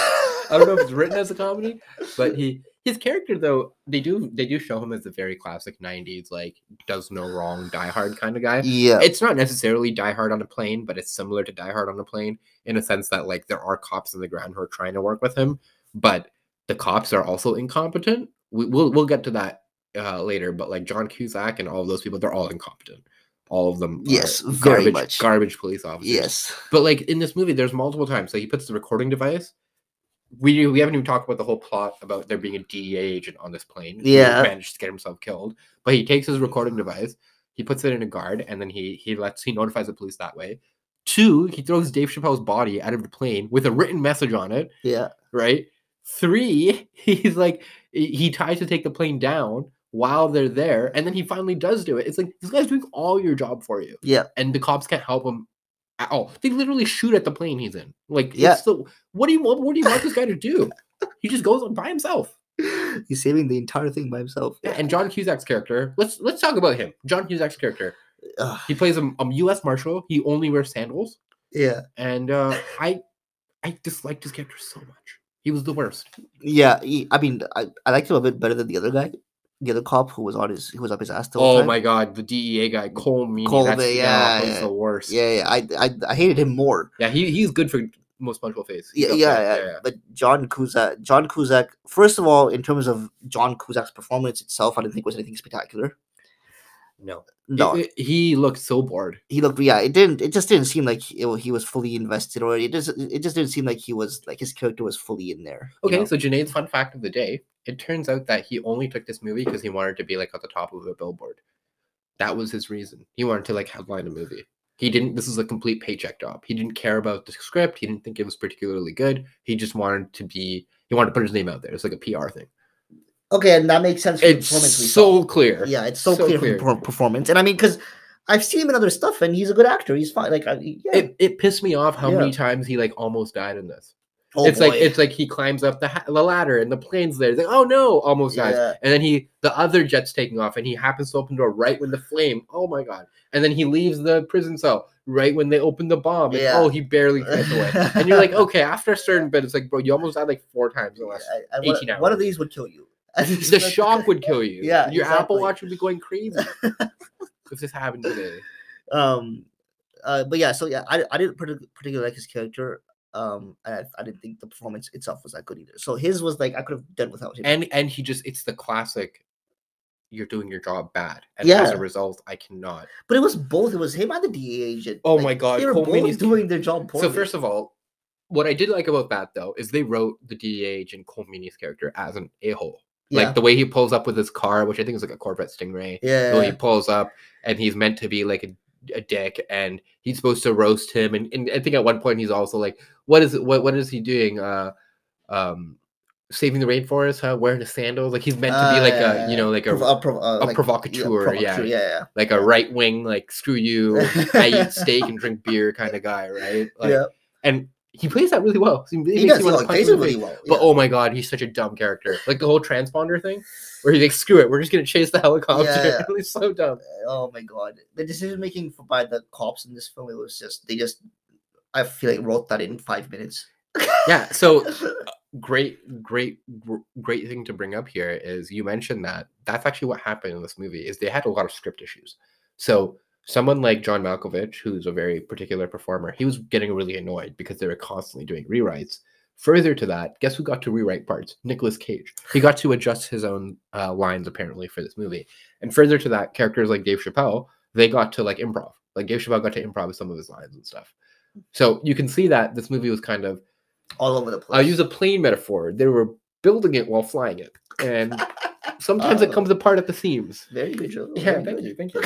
I don't know if it's written as a comedy, but his character though, they do show him as a very classic 90s, like does no wrong, Die Hard kind of guy. Yeah. It's not necessarily Die Hard on a plane, but it's similar to Die Hard on a plane in a sense that like there are cops on the ground who are trying to work with him, but the cops are also incompetent. We'll get to that later, but like John Cusack and all of those people, they're all incompetent. All of them, very much garbage police officers. Yes, but like in this movie, there's multiple times. So he puts the recording device. We haven't even talked about the whole plot about there being a DEA agent on this plane. Yeah, he managed to get himself killed. But he takes his recording device, he puts it in a guard, and then he notifies the police that way. 2, he throws Dave Chappelle's body out of the plane with a written message on it. Yeah. Right. 3, he's like he tries to take the plane down while they're there, and then he finally does do it. It's like this guy's doing all your job for you. Yeah. And the cops can't help him at all. They literally shoot at the plane he's in. Like, what do you want this guy to do? He just goes on by himself. He's saving the entire thing by himself. Yeah, and John Cusack's character, let's talk about him. John Cusack's character. He plays a U.S. Marshal. He only wears sandals. Yeah. And I disliked his character so much. He was the worst. Yeah, I liked him a bit better than the other guy. The other cop who was up his ass the whole time. My god, the DEA guy, Cole Meany. He's the worst. Yeah, I hated him more. Yeah, he's good for most punchable face. Yeah, He's up yeah, there. yeah. But John Cusack. First of all, in terms of John Cusack's performance itself, I didn't think was anything spectacular. No. No, He looked so bored. he looked. Yeah, it didn't. It just didn't seem like he was fully invested, or it just didn't seem like he was like his character was fully in there. You Okay, know? so Junaid's fun fact of the day. It turns out that he only took this movie because he wanted to be like at the top of a billboard. That was his reason. He wanted to like headline a movie. He didn't. This is a complete paycheck job. He didn't care about the script. He didn't think it was particularly good. He just wanted to be. He wanted to put his name out there. It's like a PR thing. Okay, and that makes sense. For It's the performance we so saw. clear. Yeah, it's so clear from performance, and I mean, because I've seen him in other stuff, and he's a good actor. He's fine. Like, yeah. It pissed me off how many times he like almost died in this. Oh, it's boy. like he climbs up the ladder and the plane's there. It's like, oh no, almost dies. Yeah. And then the other jet's taking off and he happens to open the door right when the flame. Oh my god! And then he leaves the prison cell right when they open the bomb. And, oh, he barely gets away. And you're like, okay, after a certain bit, it's like, bro, you almost died like 4 times in the last 18 hours. One of these would kill you. The shock would kill you. Yeah, your exactly. Apple Watch would be going crazy if this happened today. But yeah, so yeah, I didn't particularly like his character. And I didn't think the performance itself was that good either. So his was like I could have done without him. And he just it's the classic. You're doing your job bad, and as a result, I cannot. But it was both. It was him and the DEA agent. Oh my god, they were both doing their job poorly. So first of all, what I did like about that though is they wrote the DEA agent Cole Meany's character as an a-hole. Yeah. Like the way he pulls up with his car, which I think is like a Corvette Stingray. Yeah. The way he pulls up, and he's meant to be like a dick, and he's supposed to roast him. And I think at one point he's also like, what is he doing? Saving the rainforest, huh? Wearing the sandals, like he's meant to be like a, you know, like a provocateur, yeah, like a right wing, like screw you, I eat steak and drink beer kind of guy, right? Like, and he plays that really well. He plays it really well. But oh my god, he's such a dumb character. Like the whole transponder thing, where he's like, screw it, we're just gonna chase the helicopter. Yeah. He's so dumb. Oh my god, the decision making by the cops in this film, it was just I feel like wrote that in 5 minutes. Yeah. So. Great thing to bring up here is you mentioned that's actually what happened in this movie is they had a lot of script issues. So someone like John Malkovich, who's a very particular performer, he was getting really annoyed because they were constantly doing rewrites. Further to that, guess who got to rewrite parts? Nicolas Cage. He got to adjust his own lines apparently for this movie. And further to that, characters like Dave Chappelle, they got to like improv. Like Dave Chappelle got to improv some of his lines and stuff. So you can see that this movie was kind of all over the place. I'll use a plane metaphor. They were building it while flying it, and sometimes it comes apart at the seams. Very good job. Yeah, thank you.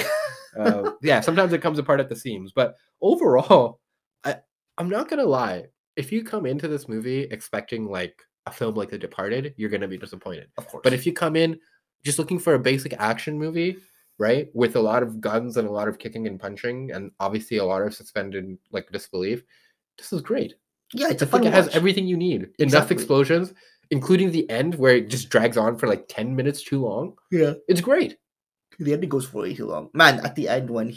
Yeah, sometimes it comes apart at the seams, but overall, I'm not gonna lie. If you come into this movie expecting like a film like The Departed, you're gonna be disappointed. Of course. But if you come in just looking for a basic action movie, right, with a lot of guns and a lot of kicking and punching, and obviously a lot of suspended like disbelief, this is great. Yeah, it's I think it has everything you need. Exactly. Enough explosions, including the end where it just drags on for like 10 minutes too long. Yeah. It's great. The ending goes for way too long. Man, at the end when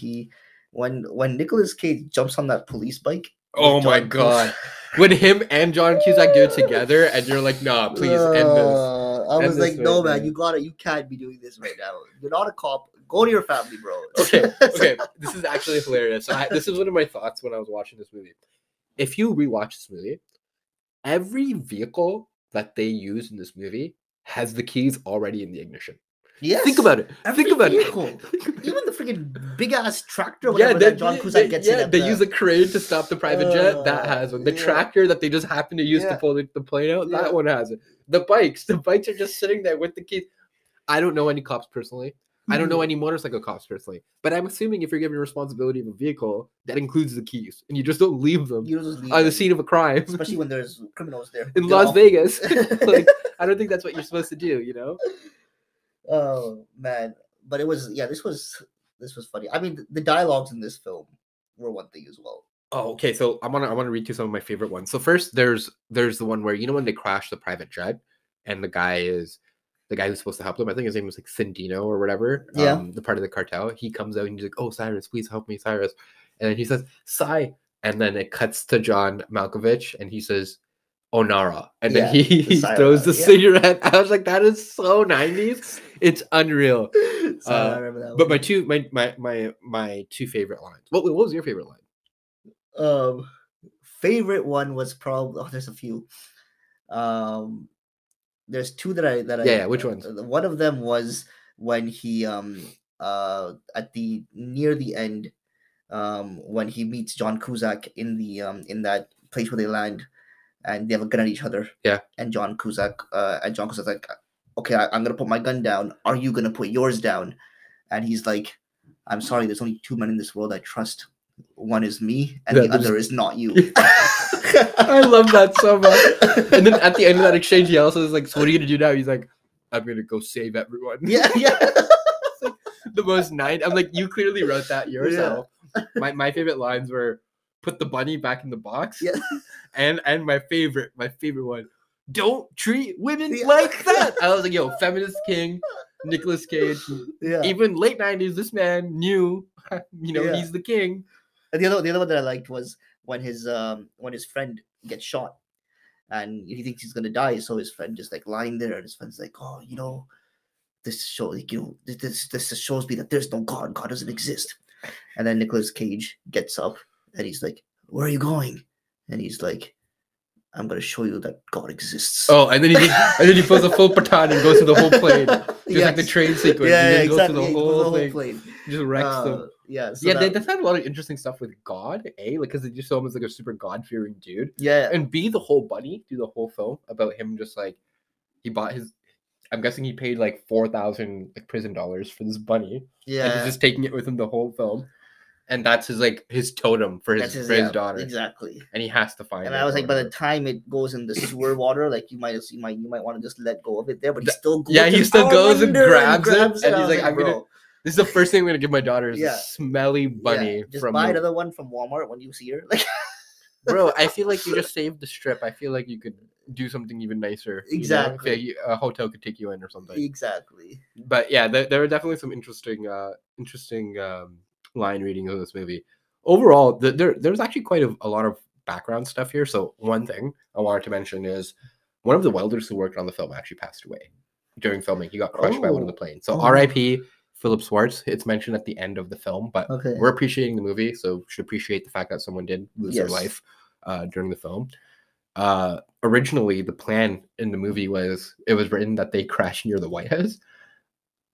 Nicolas Cage jumps on that police bike. Oh my god. When him and John Cusack do it together and you're like, nah, please end this. I was like, no, man, you can't be doing this right now. You're not a cop. Go to your family, bro. Okay. This is actually hilarious. This is one of my thoughts when I was watching this movie. If you rewatch this movie, every vehicle that they use in this movie has the keys already in the ignition. Yes. Think about it. Even the freaking big ass tractor, whatever that John Cusack gets in. They use a crane to stop the private jet. That has one. The tractor that they just happen to use to pull the plane out. That one has it. The bikes are just sitting there with the keys. I don't know any cops personally. I don't know any motorcycle cops personally, but I'm assuming if you're given responsibility of a vehicle, that includes the keys, and you just don't leave them on the scene of a crime, especially when there's criminals there in Las Vegas. Like, I don't think that's what you're supposed to do, you know? Oh man, but it was this was funny. I mean, the dialogues in this film were one thing as well. Oh, okay. So I want to read you some of my favorite ones. So first, there's the one where when they crash the private jet, and the guy who's supposed to help them. I think his name was like Sindino or whatever. Yeah. The part of the cartel. He comes out and he's like, "Oh, Cyrus, please help me, Cyrus." And then he says, "Cy." And then it cuts to John Malkovich and he says, "Onara." And then he throws the cigarette. I was like, that is so 90s. It's unreal. I remember that one. But my two favorite lines. What was your favorite line? favorite one was probably there's a few. There's two that I Yeah, which ones? One of them was when he at the near the end when he meets John Cusack in that place where they land and they have a gun at each other. Yeah. And John Cusack's like, okay, I'm gonna put my gun down. Are you gonna put yours down? And he's like, I'm sorry, there's only two men in this world I trust. One is me, and the other is not you. I love that so much. And then at the end of that exchange, he also is like, "So what are you gonna do now?" He's like, "I'm gonna go save everyone." Yeah. It's like the most nice. I'm like, you clearly wrote that yourself. Yeah. My favorite lines were, "Put the bunny back in the box." Yeah. And my favorite one, "Don't treat women like that." I was like, yo, feminist king, Nicolas Cage. Yeah. Even late 90s, this man knew, he's the king. And the other one that I liked was when his friend gets shot and he thinks he's gonna die, so his friend just like lying there and his friend's like, oh, this shows this shows me that there's no God. God doesn't exist. And then Nicolas Cage gets up and he's like, where are you going? And he's like, I'm gonna show you that God exists. Oh, and then he pulls a full baton and goes through the whole plane, just like the train sequence. Yeah, and then exactly. Goes through the whole plane. Just wrecks them. Yeah, so yeah. They've had a lot of interesting stuff with God, like because they just show him as like a super God-fearing dude. Yeah, and B, the whole bunny through the whole film about him just like he bought his. I'm guessing he paid like 4,000 like prison dollars for this bunny. Yeah, and he's just taking it with him the whole film. And that's his totem for his daughter. Exactly. And he has to find it. And I was like, by the time it goes in the sewer water, like you might want to just let go of it there, but he still goes. Yeah, he still goes and grabs it. And he's like, bro, this is the first thing I'm gonna give my daughter is a smelly bunny. Yeah. Just buy another one from Walmart when you see her. Like, bro, I feel like you just saved the strip. I feel like you could do something even nicer. Exactly. A hotel could take you in or something. Exactly. But yeah, there are definitely some interesting line reading of this movie. Overall, there's actually quite a lot of background stuff here. So one thing I wanted to mention is one of the welders who worked on the film actually passed away during filming. He got crushed by one of the planes. So R.I.P. Philip Swartz. It's mentioned at the end of the film, but we're appreciating the movie, so should appreciate the fact that someone did lose their life during the film. Originally, the plan in the movie was written that they crashed near the White House,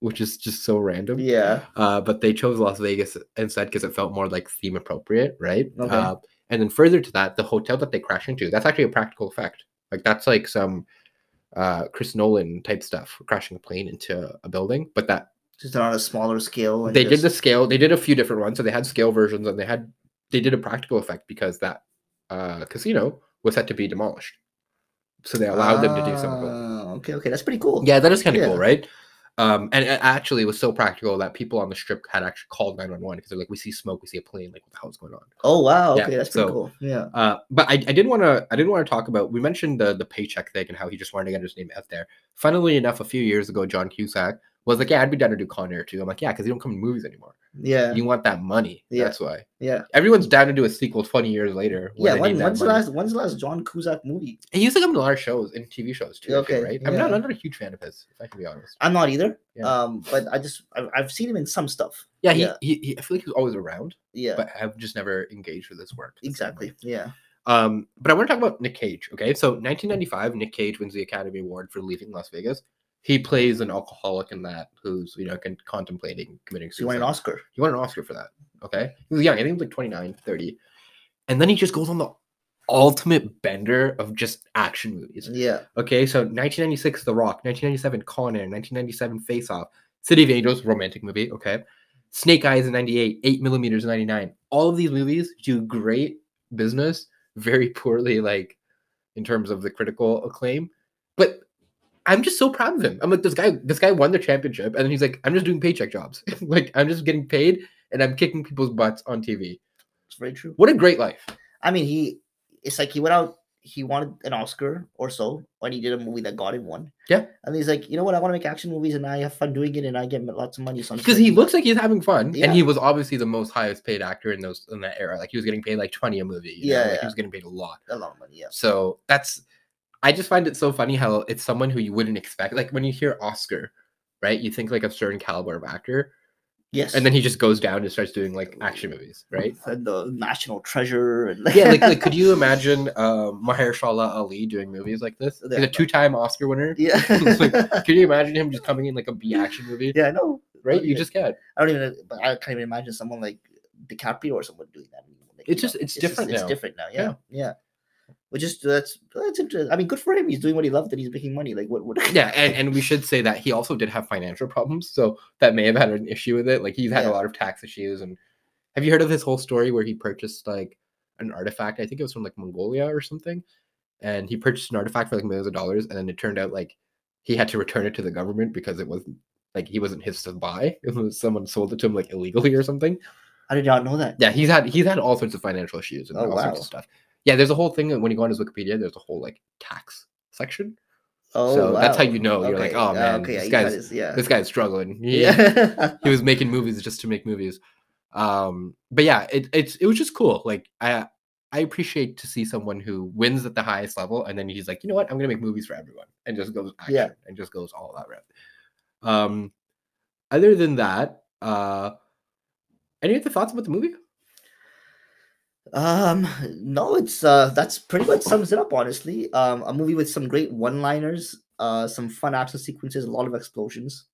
which is just so random. Yeah. But they chose Las Vegas instead because it felt more like theme appropriate, right? Okay. And then further to that, the hotel that they crash into, that's actually a practical effect. Like that's like some Chris Nolan type stuff, crashing a plane into a building, but that just on a smaller scale. They did the scale. They did a few different ones. So they had scale versions and they did a practical effect because that casino was set to be demolished. So they allowed them to do some of it. Okay. That's pretty cool. Yeah, that is kind of cool, right? And it actually was so practical that people on the strip had actually called 911 because they're like, we see smoke, we see a plane, like what the hell is going on? Oh wow, okay, that's pretty cool. Yeah. But I didn't want to talk about. We mentioned the paycheck thing and how he just wanted to get his name out there. Funnily enough, a few years ago, John Cusack was like, yeah, I'd be down to do Con Air too. I'm like, yeah, because you don't come in movies anymore. Yeah. You want that money. Yeah. That's why. Yeah. Everyone's down to do a sequel 20 years later. Yeah. When's the last John Cusack movie? He used to come to a lot of shows and TV shows too. Okay. Right. Yeah. I'm not a huge fan of his, if I can be honest. I'm not either. Yeah. But I've seen him in some stuff. Yeah. He I feel like he was always around. Yeah. But I've just never engaged with his work. Exactly. Yeah. But I want to talk about Nick Cage. Okay. So 1995, Nick Cage wins the Academy Award for Leaving Las Vegas. He plays an alcoholic in that who's, contemplating committing suicide. He won an Oscar. He won an Oscar for that. Okay. He was young. I think he was like 29, 30. And then he just goes on the ultimate bender of just action movies. Yeah. Okay. So 1996, The Rock. 1997, Con Air. 1997, Face Off. City of Angels, romantic movie. Okay. Snake Eyes in 98. 8 Millimeters in 99. All of these movies do great business, very poorly, like, in terms of the critical acclaim. But I'm just so proud of him. I'm like, this guy won the championship, and then he's like, I'm just doing paycheck jobs. Like, I'm just getting paid, and I'm kicking people's butts on TV. It's very true. What a great life. I mean, it's like he went out, he wanted an Oscar or so when he did a movie that got him one. Yeah. And he's like, you know what? I want to make action movies, and I have fun doing it, and I get lots of money. So because he looks like he's having fun, and he was obviously the most highest paid actor in that era. Like, he was getting paid like 20 a movie. He was getting paid a lot of money. Yeah. So I just find it so funny how it's someone who you wouldn't expect. Like when you hear Oscar, right? You think like a certain caliber of actor. Yes. And then he just goes down and starts doing like action movies, right? And the National Treasure. And Yeah, like could you imagine Mahershala Ali doing movies like this? He's a 2-time Oscar winner. Yeah. Like, can you imagine him just coming in like a B action movie? Yeah, I know. Right? You just can't. I can't even imagine someone like DiCaprio or someone doing that. Like, it's different now. It's different now. Yeah. Which is that's interesting. I mean, good for him. He's doing what he loved and he's making money. Like what? Yeah, and we should say that he also did have financial problems, so that may have had an issue with it. Like he's had a lot of tax issues. And have you heard of his whole story where he purchased like an artifact? I think it was from like Mongolia or something, and he purchased an artifact for like millions of dollars, and then it turned out like he had to return it to the government because it wasn't like he wasn't his to buy. It was someone sold it to him like illegally or something. I did not know that. Yeah, he's had all sorts of financial issues and all sorts of stuff. Yeah, there's a whole thing when you go on his Wikipedia, there's a whole like tax section. Oh, so that's how you know. You're like, oh man, this guy's struggling. He was making movies just to make movies. But yeah, it was just cool. Like I appreciate to see someone who wins at the highest level and then he's like, you know what, I'm gonna make movies for everyone and just goes action and just goes all that route. Other than that, any other thoughts about the movie? No, it's that's pretty much sums it up, honestly. A movie with some great one-liners, some fun action sequences, a lot of explosions.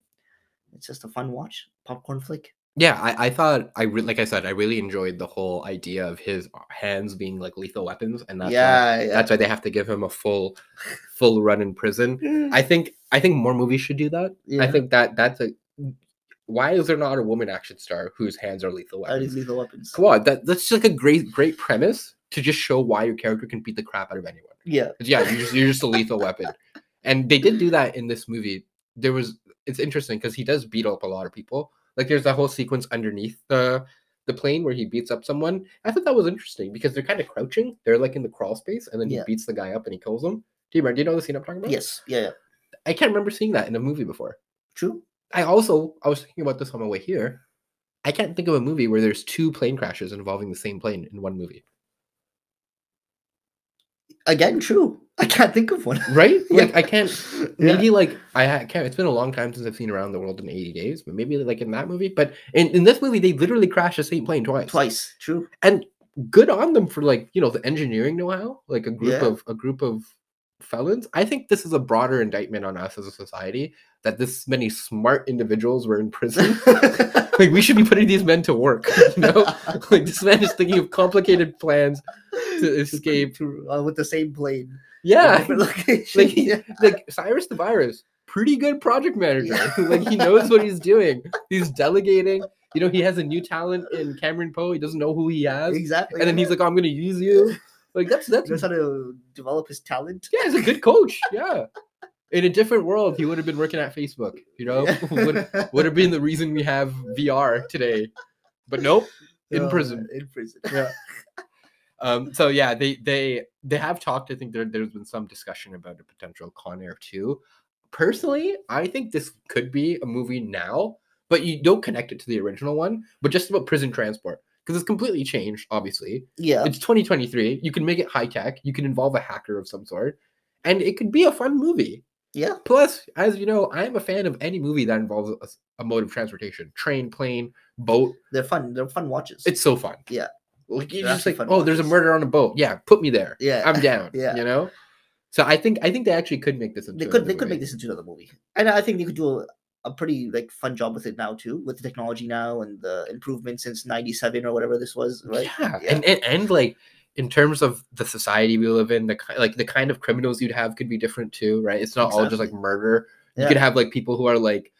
It's just a fun watch, popcorn flick. Yeah, I thought like I said, I really enjoyed the whole idea of his hands being like lethal weapons, and that's why they have to give him a full run in prison. I think more movies should do that. Yeah. I think that's a why is there not a woman action star whose hands are lethal weapons? Lethal weapons. Come on, that's just like a great premise to just show why your character can beat the crap out of anyone. Yeah, you're just a lethal weapon, and they did do that in this movie. It's interesting because he does beat up a lot of people. Like there's that whole sequence underneath the plane where he beats up someone. I thought that was interesting because they're kind of crouching. They're like in the crawl space, and then he beats the guy up and he kills him. Do you know the scene I'm talking about? Yes. Yeah. I can't remember seeing that in a movie before. True. I was thinking about this on my way here. I can't think of a movie where there's 2 plane crashes involving the same plane in one movie. Again, true. I can't think of one. Right? Like I can't. Maybe like I can't. It's been a long time since I've seen Around the World in 80 Days, but maybe like in that movie. But in this movie, they literally crash the same plane twice. Twice, true. And good on them for like the engineering know-how. Like a group of felons. I think this is a broader indictment on us as a society that this many smart individuals were in prison. Like we should be putting these men to work. Like this man is thinking of complicated plans to escape with the same plane. Yeah, like Cyrus the Virus, pretty good project manager. Like he knows what he's doing. He's delegating. He has a new talent in Cameron Poe. He doesn't know who he has exactly, and then he's like, oh, "I'm going to use you." Like that's he knows how to develop his talent. Yeah, he's a good coach. Yeah. In a different world, he would have been working at Facebook. Would have been the reason we have VR today. But nope, in prison. In prison. Yeah. So yeah, they have talked. I think there's been some discussion about a potential Con Air 2. Personally, I think this could be a movie now, but you don't connect it to the original one, but just about prison transport. Because it's completely changed, obviously. Yeah. It's 2023. You can make it high tech. You can involve a hacker of some sort. And it could be a fun movie. Yeah. Plus, as you know, I am a fan of any movie that involves a mode of transportation. Train, plane, boat. They're fun. They're fun watches. It's so fun. Yeah. Like you're just like, there's a murder on a boat. Yeah, put me there. Yeah. I'm down. Yeah. So I think they actually could make this into they could make this into another movie. And I think they could do a pretty like fun job with it now too, with the technology now and the improvements since 97 or whatever this was, right? Yeah. And like in terms of the society we live in, the kind of criminals you'd have could be different too, right? It's not all just like murder. You could have like people who are like,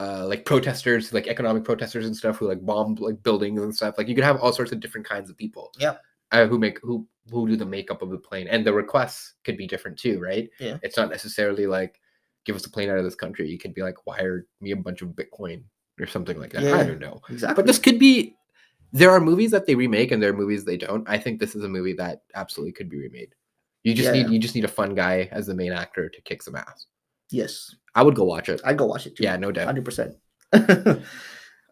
like protesters, like economic protesters and stuff who like bomb like buildings and stuff. Like you could have all sorts of different kinds of people. Yeah. Who do the makeup of the plane, and the requests could be different too, right? Yeah. It's not necessarily like give us a plane out of this country. You could be like wire me a bunch of Bitcoin or something like that. Yeah, I don't know. Exactly. But this could be. There are movies that they remake and there are movies they don't. I think this is a movie that absolutely could be remade. You just need a fun guy as the main actor to kick some ass. Yes. I would go watch it. I'd go watch it too. Yeah, no doubt. 100%.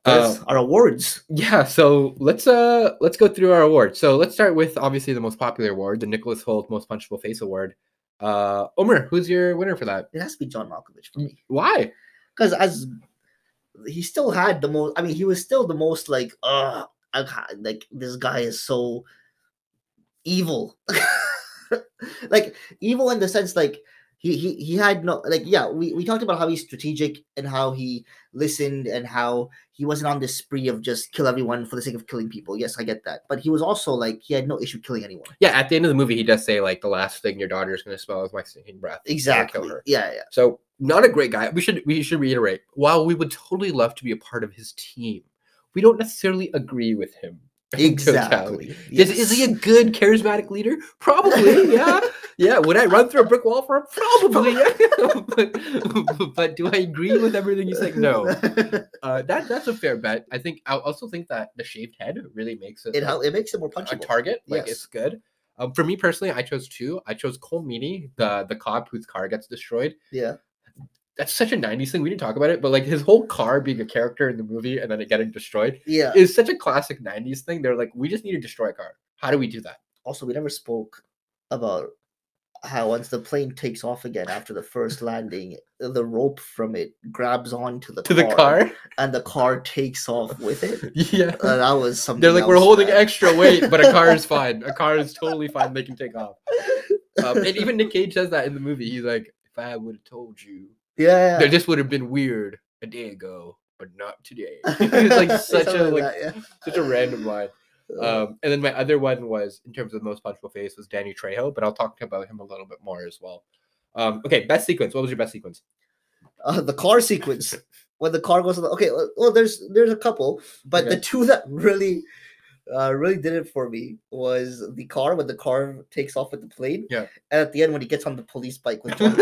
Our awards. Yeah, so let's go through our awards. So let's start with obviously the most popular award, the Nicholas Hoult Most Punchable Face Award. Omar, who's your winner for that? It has to be John Malkovich for me. Why? Because as he still had the most. I mean, he was still the most like, like this guy is so evil, like evil in the sense like he had no like yeah we talked about how he's strategic and how he listened and how he wasn't on this spree of just kill everyone for the sake of killing people. Yes, I get that, but he was also like he had no issue killing anyone. Yeah, at the end of the movie, he does say like the last thing your daughter is going to smell is my stinking breath. Exactly. Kill her. Yeah. So not a great guy. We should reiterate. While we would totally love to be a part of his team, we don't necessarily agree with him. Exactly. Yes. Is he a good charismatic leader? Probably, yeah. Yeah. Would I run through a brick wall for him? Probably, yeah. but do I agree with everything he's saying? No. That's a fair bet. I also think that the shaved head really makes it. It makes it more punchable. A target. Like yes. It's good. For me personally, I chose two. I chose Cole Meany, the cop whose car gets destroyed. Yeah. That's such a 90s thing. We didn't talk about it, but like his whole car being a character in the movie and then it getting destroyed is such a classic 90s thing. They're like, we just need to destroy a car. How do we do that? Also, we never spoke about how once the plane takes off again after the first landing, the rope from it grabs onto the car and the car takes off with it. Yeah. That was something. They're like, we're holding extra weight, but a car is fine. A car is totally fine. They can take off. And even Nick Cage says that in the movie. He's like, if I would have told you. Yeah. This would have been weird a day ago, but not today. It's like such a random line. And then my other one was, in terms of the most punchable face, was Danny Trejo, but I'll talk about him a little bit more as well. Okay, best sequence. What was your best sequence? The car sequence. When the car goes on there's a couple, but the two that really did it for me was the car when the car takes off with the plane. Yeah. And at the end when he gets on the police bike with John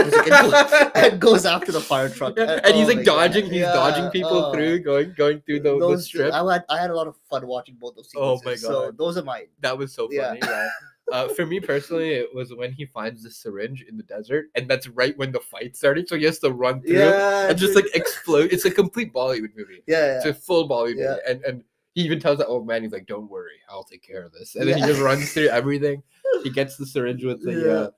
and goes after the fire truck. And he's like dodging. God. He's dodging people through, going through the strip. I had a lot of fun watching both those sequences. Oh my god! So those are mine. That was so funny. Yeah. For me personally, it was when he finds the syringe in the desert, and that's right when the fight started. So he has to run through and just like explode. It's a complete Bollywood movie. Yeah. It's a full Bollywood movie, and he even tells that old man, he's like, "Don't worry, I'll take care of this." And then he just runs through everything. He gets the syringe with the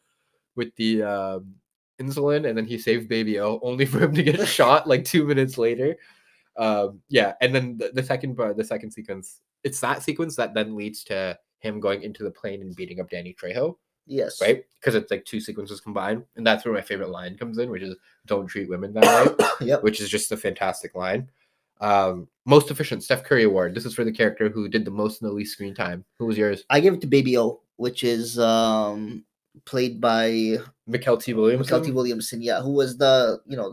insulin, and then he saves Baby O, only for him to get shot like 2 minutes later. And then the second sequence, it's that sequence that then leads to him going into the plane and beating up Danny Trejo. Yes. Right? Because it's like two sequences combined. And that's where my favorite line comes in, which is, "Don't treat women that way." Yep. Which is just a fantastic line. Most efficient Steph Curry award. This is for the character who did the most in the least screen time. Who was yours? I give it to Baby O, which is played by Mickel Williamson, yeah, who was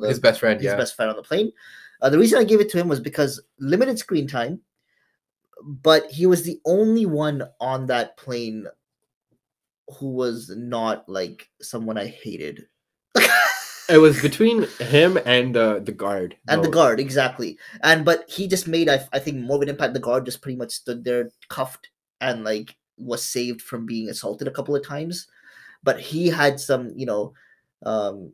his best friend, best friend on the plane. The reason I gave it to him was because limited screen time, but he was the only one on that plane who was not like someone I hated. It was between him and the guard. And the guard, exactly. But he just made, I think, more of an impact. The guard just pretty much stood there cuffed and like was saved from being assaulted a couple of times. But he had some, and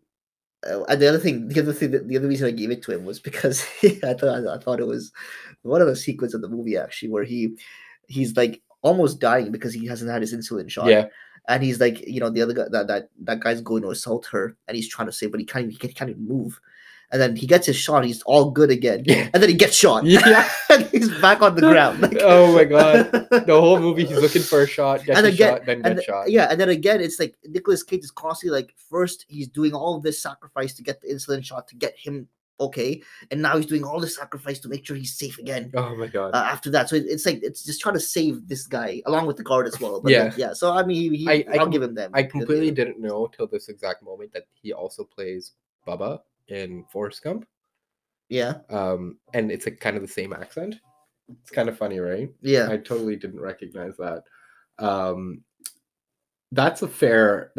the other reason I gave it to him was because I thought it was one of the sequences of the movie actually where he's like almost dying because he hasn't had his insulin shot. Yeah. And he's like, the other guy, that guy's going to assault her, and he's trying to save, but he can't even move. And then he gets his shot, he's all good again. Yeah. And then he gets shot. Yeah. And he's back on the ground. Like, oh my god. The whole movie he's looking for a shot, gets a shot, then gets shot. Yeah, and then again, it's like Nicolas Cage is constantly like, first he's doing all of this sacrifice to get the insulin shot to get him okay, and now he's doing all the sacrifice to make sure he's safe again. Oh my god! After that, so it's like it's just trying to save this guy along with the guard as well. But yeah. So I mean, I'll give him them. I completely didn't know till this exact moment that he also plays Bubba in Forrest Gump. Yeah. And it's like kind of the same accent. It's kind of funny, right? Yeah. I totally didn't recognize that. That's a fair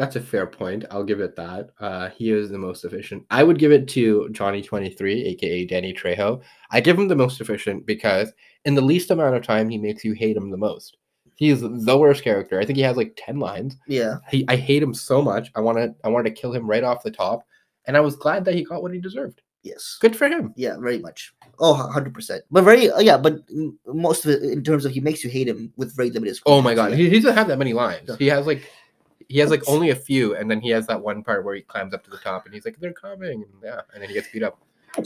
point. I'll give it that. He is the most efficient. I would give it to Johnny 23, aka Danny Trejo. I give him the most efficient because in the least amount of time, he makes you hate him the most. He's the worst character. I think he has like 10 lines. Yeah. I hate him so much. I wanted to kill him right off the top. And I was glad that he got what he deserved. Yes. Good for him. Yeah, very much. Oh, 100%. But but most of it in terms of he makes you hate him with very limited screen. Oh my god. He doesn't have that many lines. Yeah. He has only a few, and then he has that one part where he climbs up to the top and he's like, "They're coming." And then he gets beat up.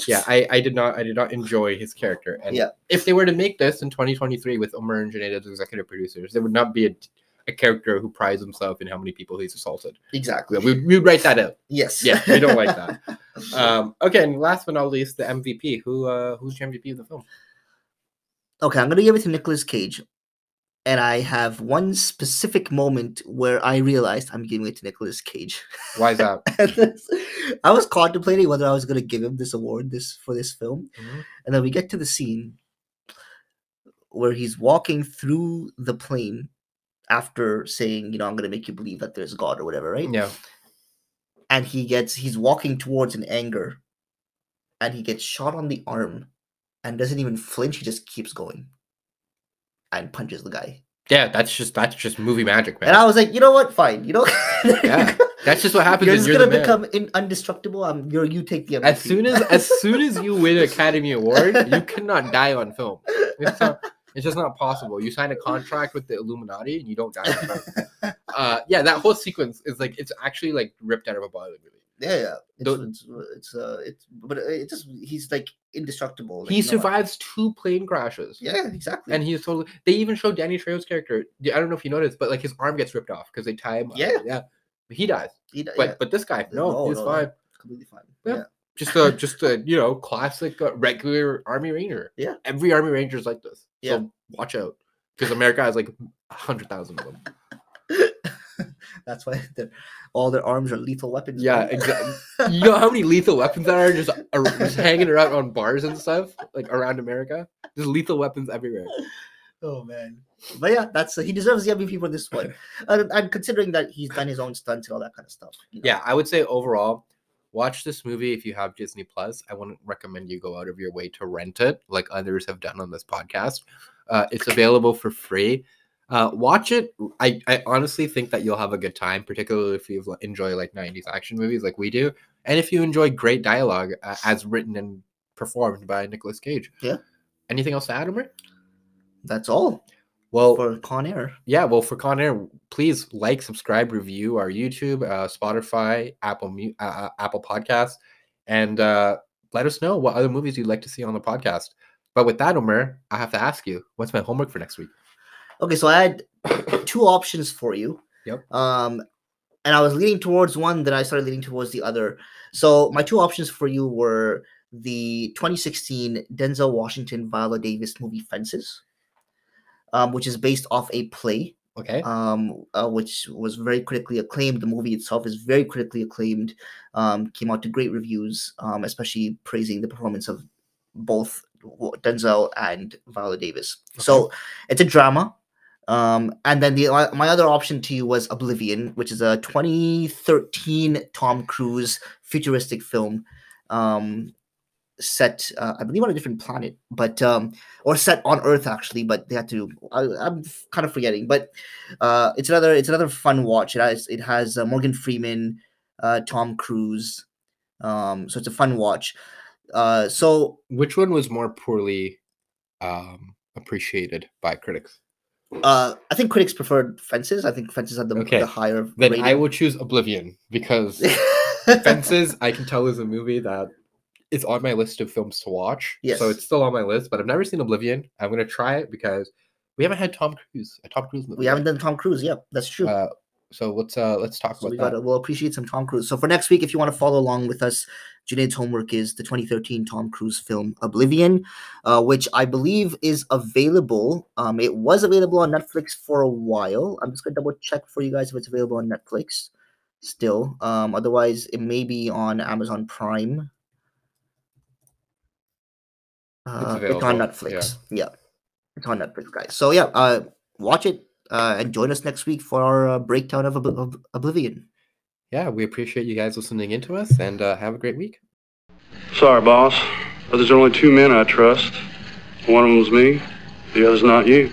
Yeah, I did not enjoy his character. And if they were to make this in 2023 with Omar and Junaid as executive producers, there would not be a character who prides himself in how many people he's assaulted. Exactly. We'd write that out. Yes. Yeah, we don't like that. Okay, and last but not least, the MVP. Who's your MVP of the film? Okay, I'm gonna give it to Nicolas Cage. And I have one specific moment where I realized I'm giving it to Nicolas Cage. Why is that? I was contemplating whether I was going to give him this award for this film. And then we get to the scene where he's walking through the plane after saying, I'm going to make you believe that there's God or whatever, right? Yeah. And he's walking towards an anger and he gets shot on the arm and doesn't even flinch. He just keeps going. And punches the guy. Yeah, that's just movie magic, man. And I was like, you know what? Fine. Yeah, that's just what happens. You're just gonna become indestructible. You take the MVP. As soon as you win an Academy Award, you cannot die on film. It's just not possible. You sign a contract with the Illuminati and you don't die on film. Yeah, that whole sequence is like it's actually like ripped out of a Bollywood movie. Yeah. He's like indestructible. Like, he survives 2 plane crashes. Yeah, exactly. And he's totally. They even showed Danny Trejo's character. I don't know if you noticed, but like his arm gets ripped off because they tie him. Yeah. He dies. But this guy, he's fine. Completely fine. Yeah. Just a classic regular Army Ranger. Yeah. Every Army Ranger is like this. So watch out because America has like 100,000 of them. That's why all their arms are lethal weapons. Yeah, exactly. You know how many lethal weapons there are just hanging around on bars and stuff, like around America? There's lethal weapons everywhere. Oh, man. But yeah, he deserves the MVP for this one. And considering that he's done his own stunts and all that kind of stuff. Yeah, I would say overall, watch this movie if you have Disney Plus. I wouldn't recommend you go out of your way to rent it like others have done on this podcast. It's available for free. Watch it. I honestly think that you'll have a good time, particularly if you enjoy like 90s action movies like we do. And if you enjoy great dialogue as written and performed by Nicolas Cage. Yeah. Anything else to add, Omar? That's all. Well, for Con Air. Yeah, well, for Con Air, please like, subscribe, review our YouTube, Spotify, Apple Podcasts, and let us know what other movies you'd like to see on the podcast. But with that, Omar, I have to ask you, what's my homework for next week? Okay, so I had 2 options for you. Yep. And I was leaning towards one, then I started leaning towards the other. So my 2 options for you were the 2016 Denzel Washington, Viola Davis movie Fences, which is based off a play. Okay. Which was very critically acclaimed. The movie itself is very critically acclaimed. Came out to great reviews, especially praising the performance of both Denzel and Viola Davis. Okay. So it's a drama. And then my other option to you was Oblivion, which is a 2013 Tom Cruise futuristic film, set, I believe, on a different planet, but or set on Earth actually, but they had to. I'm kind of forgetting, but it's another fun watch. It has Morgan Freeman, Tom Cruise, so it's a fun watch. So which one was more poorly appreciated by critics? I think critics preferred Fences. I think Fences had the higher then rating. I will choose Oblivion because Fences, I can tell, is a movie that is on my list of films to watch. Yes. So it's still on my list, but I've never seen Oblivion. I'm going to try it because we haven't had a Tom Cruise movie. We haven't done Tom Cruise. Yeah, that's true. So let's talk about that. We'll appreciate some Tom Cruise. So for next week, if you want to follow along with us, Junaid's homework is the 2013 Tom Cruise film Oblivion, which I believe is available. It was available on Netflix for a while. I'm just going to double check for you guys if it's available on Netflix still. Otherwise, it may be on Amazon Prime. It's on Netflix. Yeah. It's on Netflix, guys. So yeah, watch it. And join us next week for our breakdown of Oblivion. Yeah, we appreciate you guys listening in to us, and have a great week. Sorry, boss, but there's only 2 men I trust. One of them's me, the other's not you.